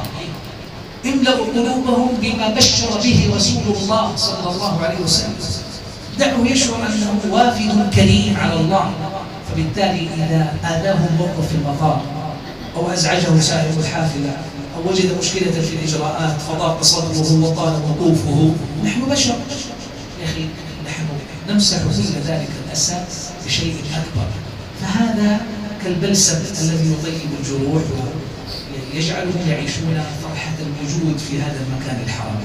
املأوا قلوبهم بما بشر به رسول الله صلى الله عليه وسلم. دعوا يشعر أنه وافد كريم على الله. فبالتالي إذا آذاهم موقف في المطار أو أزعجه سائق الحافلة أو وجد مشكلة في الإجراءات فضاق صدره وطال وقوفه، نحن بشر يا أخي، نحن نمسح كل ذلك الأسى بشيء أكبر. فهذا كالبلسم الذي يطيب الجروح ويجعلهم يعيشون فرحة الوجود في هذا المكان الحرام.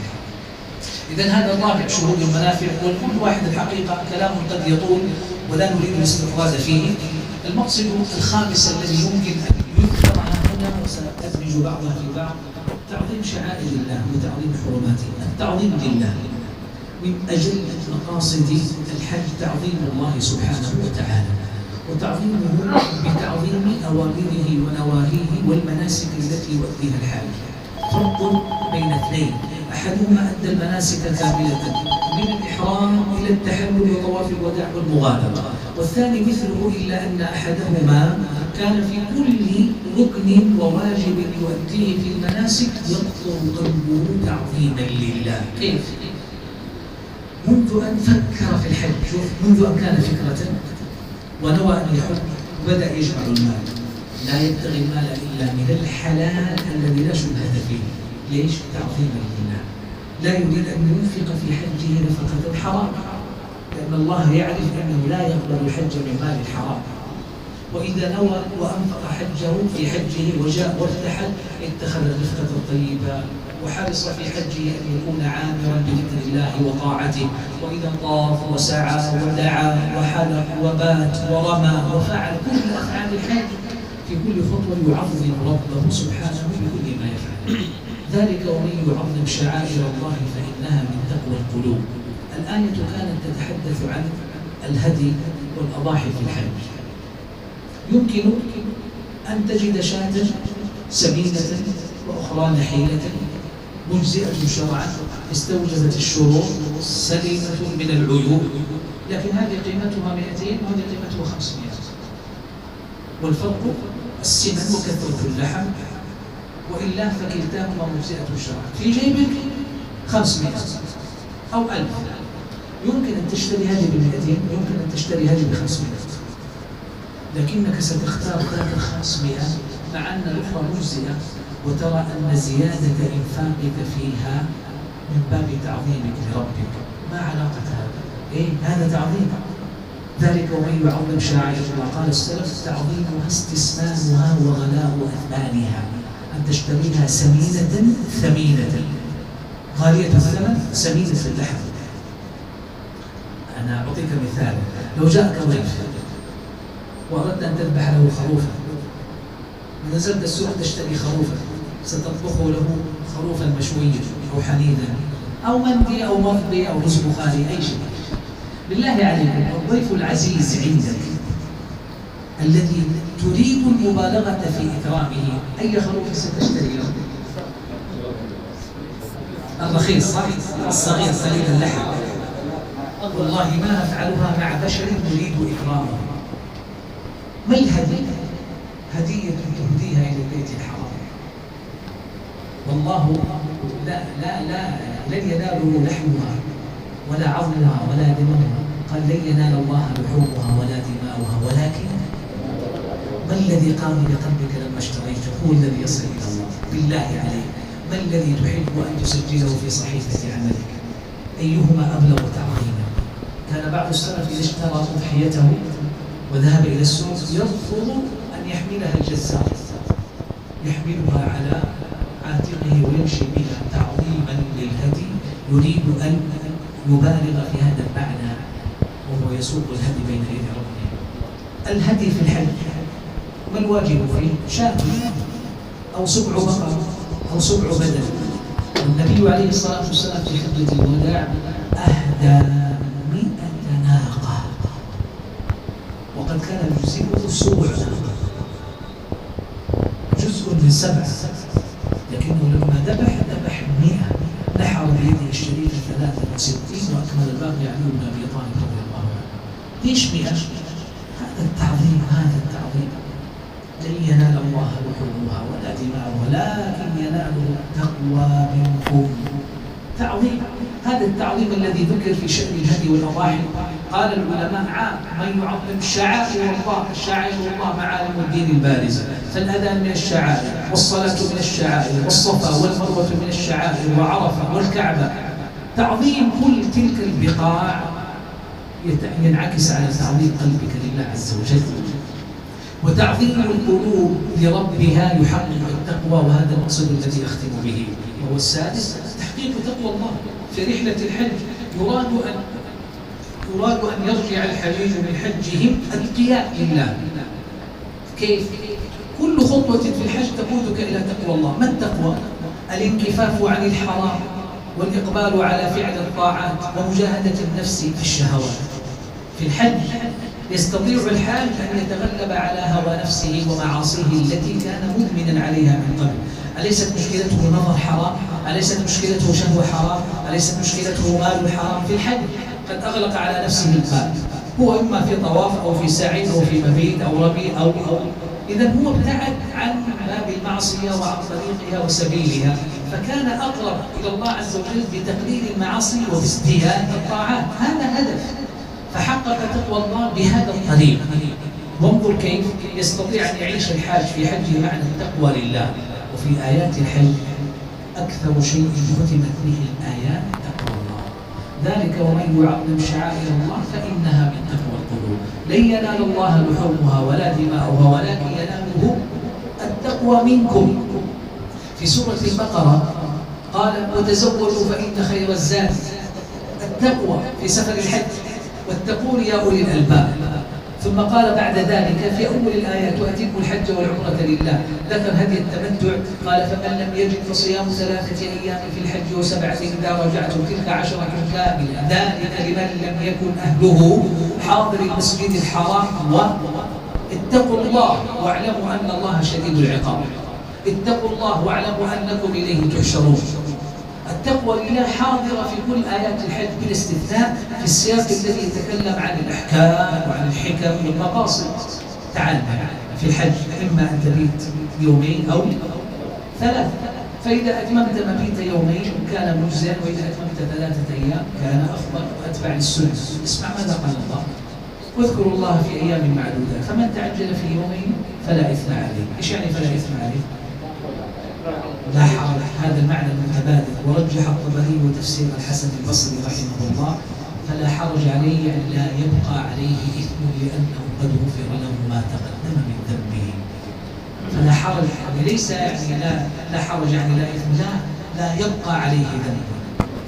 إذا هذا الرابع شهود المنافع، والكل واحد الحقيقة كلام قد يطول ولا نريد الاستطراد فيه. المقصد الخامس الذي يمكن أن يذكر هنا وسأدمج بعضها في بعض: تعظيم شعائر الله وتعظيم حرماته. التعظيم لله من أجل مقاصد الحج تعظيم الله سبحانه وتعالى، وتعظيمه بتعظيم أوامره ونواهيه والمناسك التي يؤديها الحاج. فرق بين اثنين: أحدهما أدى المناسك كاملة من الإحرام إلى التحلل وطواف الوداع والمغادرة، والثاني مثله إلا أن أحدهما كان في كل ركن وواجب يؤديه في المناسك يقطر قلبه تعظيما لله. كيف؟ منذ أن فكر في الحج، منذ أن كان فكرة ونوى أن يحج بدأ يجمع المال، لا يبتغي المال إلا من الحلال الذي لا شبهة فيه. ليش؟ تعظيما لله. لا يريد أن ينفق في حجه نفقة حرام، لأن الله يعرف أنه لا يقبل الحج من مال الحرام. وإذا نوى وأنفق حجه في حجه وجاء وارتحل اتخذ الرفقة الطيبة وحرص في حجه أن يكون عامرا بذكر الله وطاعته، وإذا طاف وسعى ودعا وحلق وبات ورمى وفعل كل أفعال الحج في كل خطوة يعظم ربه سبحانه بكل ما يفعل. ذلك ومن يعظم شعائر الله فإنها من تقوى القلوب. الآية كانت تتحدث عن الهدي والأضاحي في الحج. يمكن أن تجد شاة سمينة وأخرى نحيلة مجزئة شرعا استوجبت الشروط سليمة من العيوب، لكن هذه قيمتها 200 وهذه قيمتها 500. والفرق السمن وكثرة اللحم، وإلا فكلتاهما مجزئة شرعا. في جيبك 500 أو 1000، يمكن أن تشتري هذه ب200، يمكن أن تشتري هذه ب500، لكنك ستختار ذاك 500 مع أن الأخرى مجزئة، وترى أن زيادة إنفاقك فيها من باب تعظيمك لربك. ما علاقة هذا؟ هذا تعظيم. ذلك ومن يعظم شعائر الله، قال السلف: تعظيمها استسمانها وغلاء أثمانها، أن تشتريها سمينة ثمينة، غالية الثمن سمينة اللحم. أنا أعطيك مثال: لو جاءك ضيف وأردت أن تذبح له خروفا، ونزلت السوق تشتري خروفا، ستطبخ له خروفا مشويا أو حنيذا أو مندي أو مضبي أو رز بخاري، أي شيء. بالله عليكم، الضيف العزيز عندك الذي تريد المبالغة في إكرامه، أي خروف ستشتري له؟ الرخيص، صح؟ الصغير قليل اللحم. والله ما نفعلها مع بشر نريد إكرامه. ما الهدي؟ هدية تهديها إلى البيت الحرام. والله لن يناله لحمها ولا عظمها ولا دمها، قال: لن ينال الله لحومها ولا دماؤها، ولكن ما الذي قام بقلبك لما اشتريته؟ هو الذي يصل إلى الله. بالله عليك، ما الذي تحب أن تسجله في صحيفة عملك؟ أيهما أبلغ تعظيما؟ كان بعض السلف إذا اشترى أضحيته وذهب إلى السوق يرفض أن يحملها الجزار، يحملها على عاتقه ويمشي بها تعظيما للهدي، يريد أن يبالغ في هذا المعنى وهو يسوق الهدي بين يدي ربه. الهدي في الحج ما الواجب فيه؟ شاة أو سبع بقر أو سبع بدن. والنبي عليه الصلاة والسلام في خطبة الوداع أهدى 100 ناقة، وقد كان يجزئه 7 ناقة، جزء من 7، لكنه لما ذبح 100، نحر بيده الشريف 63 وأكمل الباقي علي بن أبي طالب رضي الله عنه. ليش 100؟ هذا التعظيم، هذا التعظيم. لن ينال الله لحومها ولا دماؤها ولكن يناله التقوى منكم. تعظيم، هذا التعظيم الذي ذكر في شأن الهدي والأضاحي. قال العلماء: عام من يعظم شعائر الله. شعائر الله معالم الدين البارزة، فالأذان من الشعائر، والصلاة من الشعائر، والصفا والمروة من الشعائر، وعرفة والكعبة. تعظيم كل تلك البقاع ينعكس على تعظيم قلبك لله عز وجل. وتعظيم القلوب لربها يحقق التقوى، وهذا المقصد الذي أختم به. وهو السادس تحقيق تقوى الله. في رحلة الحج يراد أن يرجع الحجيج من حجهم أتقياء لله. كيف؟ كل خطوة في الحج تقودك إلى تقوى الله. ما التقوى؟ الانكفاف عن الحرام والإقبال على فعل الطاعات ومجاهدة النفس في الشهوات. في الحج يستطيع الحاج أن يتغلب على هوى نفسه ومعاصيه التي كان مدمنا عليها من قبل. أليست مشكلته نظر حرام؟ أليست مشكلته شهوة حرام؟ أليست مشكلته مال حرام؟ في الحج قد أغلق على نفسه الباب، هو إما في طواف أو في سعي أو في مبيت أو ربيع أو إذا هو ابتعد عن باب المعصية وعن طريقها وسبيلها، فكان أقرب إلى الله عز وجل بتقليل المعاصي وبازدياد الطاعات. هذا هدف، فحقق تقوى الله بهذا الطريق. وانظر كيف يستطيع أن يعيش الحاج في حجه معنى التقوى لله. وفي آيات الحج أكثر شيء ختمت به الآيات تقوى الله، ذلك ومن يعظم شعائر الله فإنها من تقوى القلوب. لن ينال الله لحومها ولا دماؤها ولكن يناله التقوى منكم. في سورة البقرة قال وتزودوا فإن خير الزاد التقوى في سفر الحج، واتقون يا أولي الألباب. ثم قال بعد ذلك في أول الآيات وأتموا الحج والعمرة لله، ذكر هدي التمتع قال فمن لم يجد فصيام 3 أيام في الحج و7 إذا رجعتم تلك 10 كاملة، ذلك لمن لم يكن أهله حاضر المسجد الحرام. واتقوا الله واعلموا أن الله شديد العقاب. اتقوا الله واعلموا أنكم إليه تحشرون. التقوى لله حاضرة في كل آيات الحج بلا استثناء، في السياق الذي يتكلم عن الأحكام وعن الحكم والمقاصد. تعال في الحج إما أن تبيت 2 يومين أو 3، فإذا أتممت مبيت 2 يومين كان مجزئا، وإذا أتممت 3 أيام كان أفضل وأتبع للسنة. اسمع ماذا قال الله: واذكروا الله في أيام معدودة فمن تعجل في 2 يومين فلا إثم عليه. إيش يعني فلا إثم عليه؟ لا حرج، هذا المعنى المتبادل. ورجح الطبري وتفسير الحسن البصري رحمه الله فلا حرج عليه، يعني لا يبقى عليه إثم لأنه قد غفر له ما تقدم من ذنبه. فلا حرج ليس يعني لا حرج يعني لا إثم، لا يبقى عليه ذنب.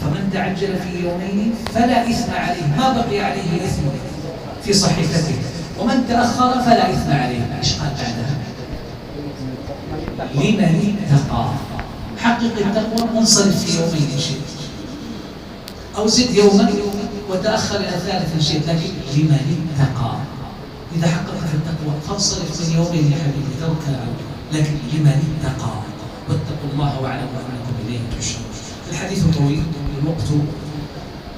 فمن تعجل في 2 يومين فلا إثم عليه، ما بقي عليه إثم في صحيفته. ومن تأخر فلا إثم عليه. إيش قال بعدها؟ لمن اتقى. حقق التقوى، انصرف في 2 يومين إن شئت، أو زد يوما وتأخر إلى 3 إن شئت، لكن لمن اتقى. إذا حققت التقوى فانصرف من 2 يومين يا حبيبي، توكل على الله، لكن لمن اتقى. واتقوا الله واعلموا أنكم إليه تحشرون. الحديث طويل، الوقت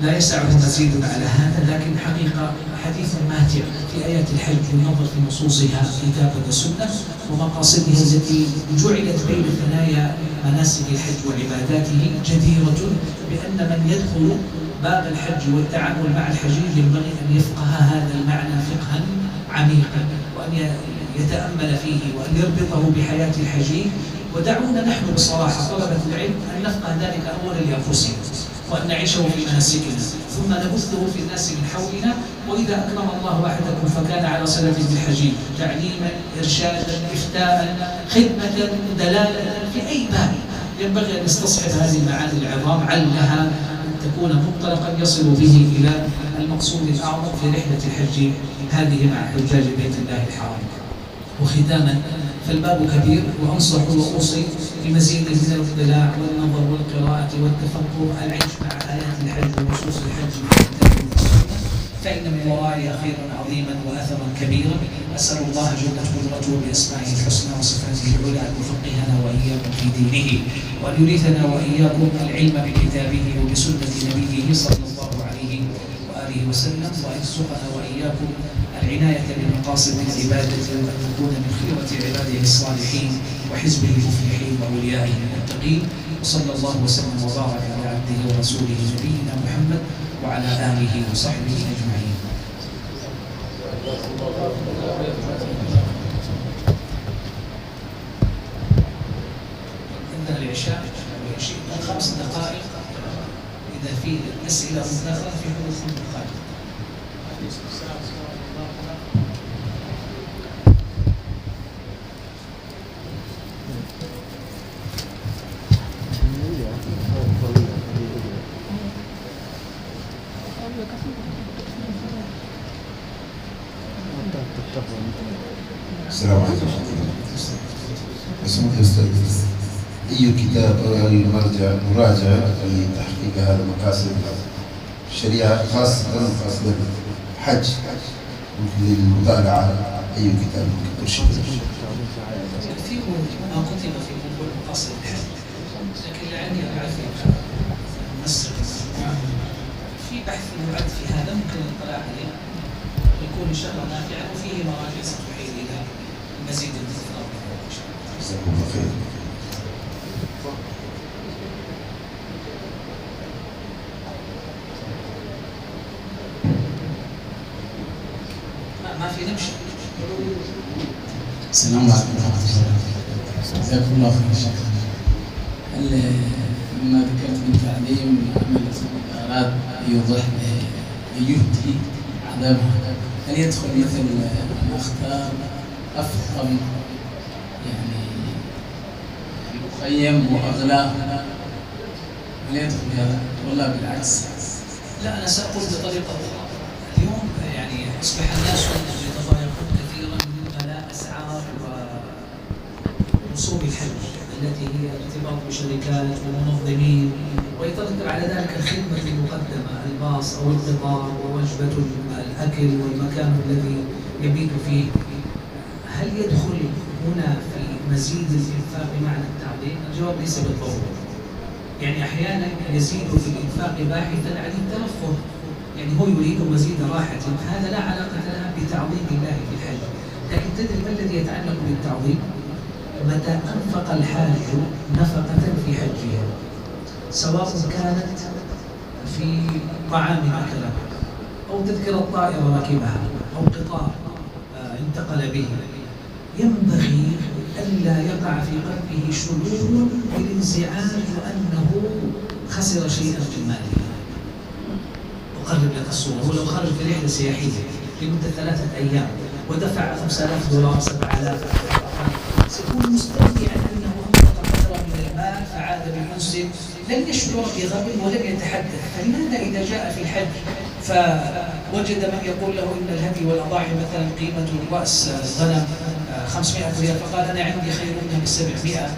لا يسعه مزيد على هذا، لكن حقيقة حديث ماتع في آيات الحج والنظر في نصوصها كتابا وسنة ومقاصدها التي جعلت بين ثنايا مناسك الحج وعباداته، جديرة بأن من يدخل باب الحج والتعامل مع الحجيج ينبغي أن يفقه هذا المعنى فقها عميقا، وأن يتأمل فيه وأن يربطه بحياة الحجيج. ودعونا نحن بصراحة طلبة العلم أن نفقه ذلك أولا لأنفسنا، وأن نعيشه في مناسكنا، ثم نبثه في الناس من حولنا. وإذا أكرم الله أحدكم فكان على صلة بالحجيج تعليما، إرشادا، إفتاء، خدمة، دلالة في أي باب ينبغي أن يستصحب هذه المعاني العظام، علها أن تكون منطلقا يصل به إلى المقصود الأعظم في رحلة الحج هذه مع حجاج بيت الله الحرام. وختاما، فالباب كبير، وأنصح وأوصي بمزيد من الاطلاع والنظر والقراءة والتفكر، العيش مع آيات الحج ونصوص الحج في الكتاب والسنة، فإن من ورائها خيرا عظيما وأثرا كبيرا. أسأل الله جل قدرته بأسمائه الحسنى وصفاته العلى أن يفقهنا وإياكم في دينه، وأن يورثنا وإياكم العلم بكتابه وبسنة نبيه صلى الله عليه وآله وسلم، وأن يرزقنا وإياكم العناية بمقاصد العبادة، وأن نكون من خيرة عباده الصالحين وحزبه المفلحين وأوليائه المتقين. وصلى الله وسلم وبارك على عبده ورسوله نبينا محمد وعلى آله وصحبه أجمعين. عندنا العشاء 5 دقائق، إذا في أسئلة مداخلة في حدود 5 دقائق. السلام عليكم ورحمة الله. اسمك يا أستاذ، أي كتاب أو أي مراجع لتحقيق هذا مقاصد الشريعة خاصة مقاصد الحج للمطالعة؟ أي كتاب ممكن ترشد؟ كثير ما كتب في موضوع مقاصد الحج، لكن لعلي أعرف مسك في بحث يعد في هذا ممكن الاطلاع عليه ويكون إن شاء الله نافعا، وفيه مراجع ستحيل إلى مزيد من التفاوض. جزاكم الله خير. ما في نمشي. السلام عليكم ورحمة الله وبركاته. جزاكم الله خير شيخ. هل لما ذكرت من تعليم عمل أراد يوضح يهدي عدمها، هل يدخل مثل أن أختار أفخم يعني مخيم وأغلى، هل يدخل هذا ولا بالعكس؟ لا، أنا سأقول بطريقة أخرى. اليوم يعني أصبح الناس يتضايقون كثيرا من غلاء أسعار رسوم الحج التي هي ارتباط بشركات ومنظمين، ويترتب على ذلك الخدمة المقدمة، الباص أو القطار ووجبة الأكل والمكان الذي يبيت فيه. هل يدخل هنا في مزيد الإنفاق بمعنى التعظيم؟ الجواب ليس بالضرورة. يعني أحيانا يزيد في الإنفاق باحثا عن الترفه، يعني هو يريد مزيد راحة، هذا لا علاقة لها بتعظيم الله في الحج. لكن تدري ما الذي يتعلق بالتعظيم؟ متى أنفق الحاج نفقة في حجه، سواء كانت في طعام أكله أو تذكرة طائرة ركبها أو قطار انتقل به، ينبغي ألا يقع في قلبه شعور بالانزعاج وأنه خسر شيئا من ماله. أقرب لك الصورة، ولو خرج في رحلة سياحية لمدة 3 أيام ودفع $5000 $7000، سيكون مستمتعا أنه أنفق قدرا من المال فعاد بأنس، لن يشعر بغم ولن يتحدث. فلماذا إذا جاء في الحج فوجد من يقول له إن الهدي والأضاحي مثلا قيمة رأس غنم 500 ريال، فقال أنا عندي خير منها ب700،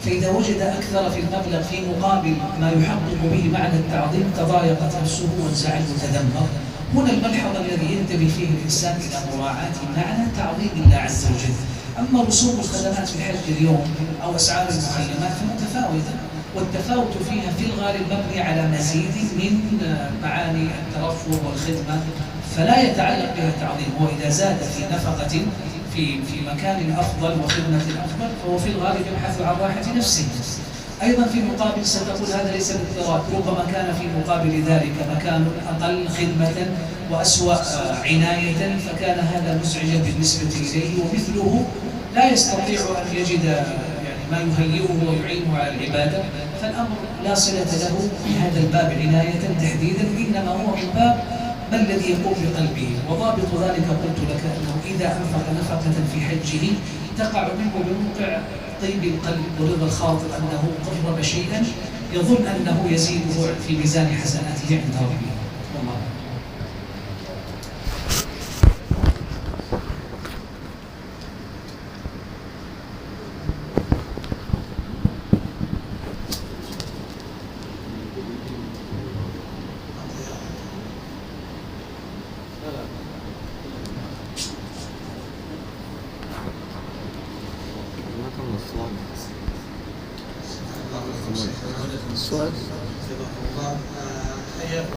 فإذا وجد أكثر في المبلغ في مقابل ما يحقق به معنى التعظيم تضايقت نفسه وانزعج وتدمر. هنا الملحظ الذي ينتبه فيه الإنسان إلى مراعاة معنى تعظيم الله عز وجل. أما رسوم الخدمات في الحج اليوم أو أسعار المخيمات فمتفاوتة، والتفاوت فيها في الغالب مبني على مزيد من معاني الترفه والخدمة، فلا يتعلق بها التعظيم. هو إذا زاد في نفقة في مكان أفضل وخدمة أفضل فهو في الغالب يبحث عن راحة نفسه. أيضا في المقابل ستقول هذا ليس باضطراب، ربما كان في مقابل ذلك مكان أقل خدمة وأسوأ عناية فكان هذا مزعجا بالنسبة إليه، ومثله لا يستطيع أن يجد يعني ما يهيئه ويعينه على العبادة، فالأمر لا صلة له في هذا الباب عناية تحديدا، إنما هو من باب ما الذي يقوم بقلبه. وضابط ذلك قلت لك أنه إذا أنفق نفقة في حجه تقع منه بموقع طيب القلب ورضا الخاطر أنه قرب شيئا يظن أنه يزيده في ميزان حسناته عند ربه. والله السؤال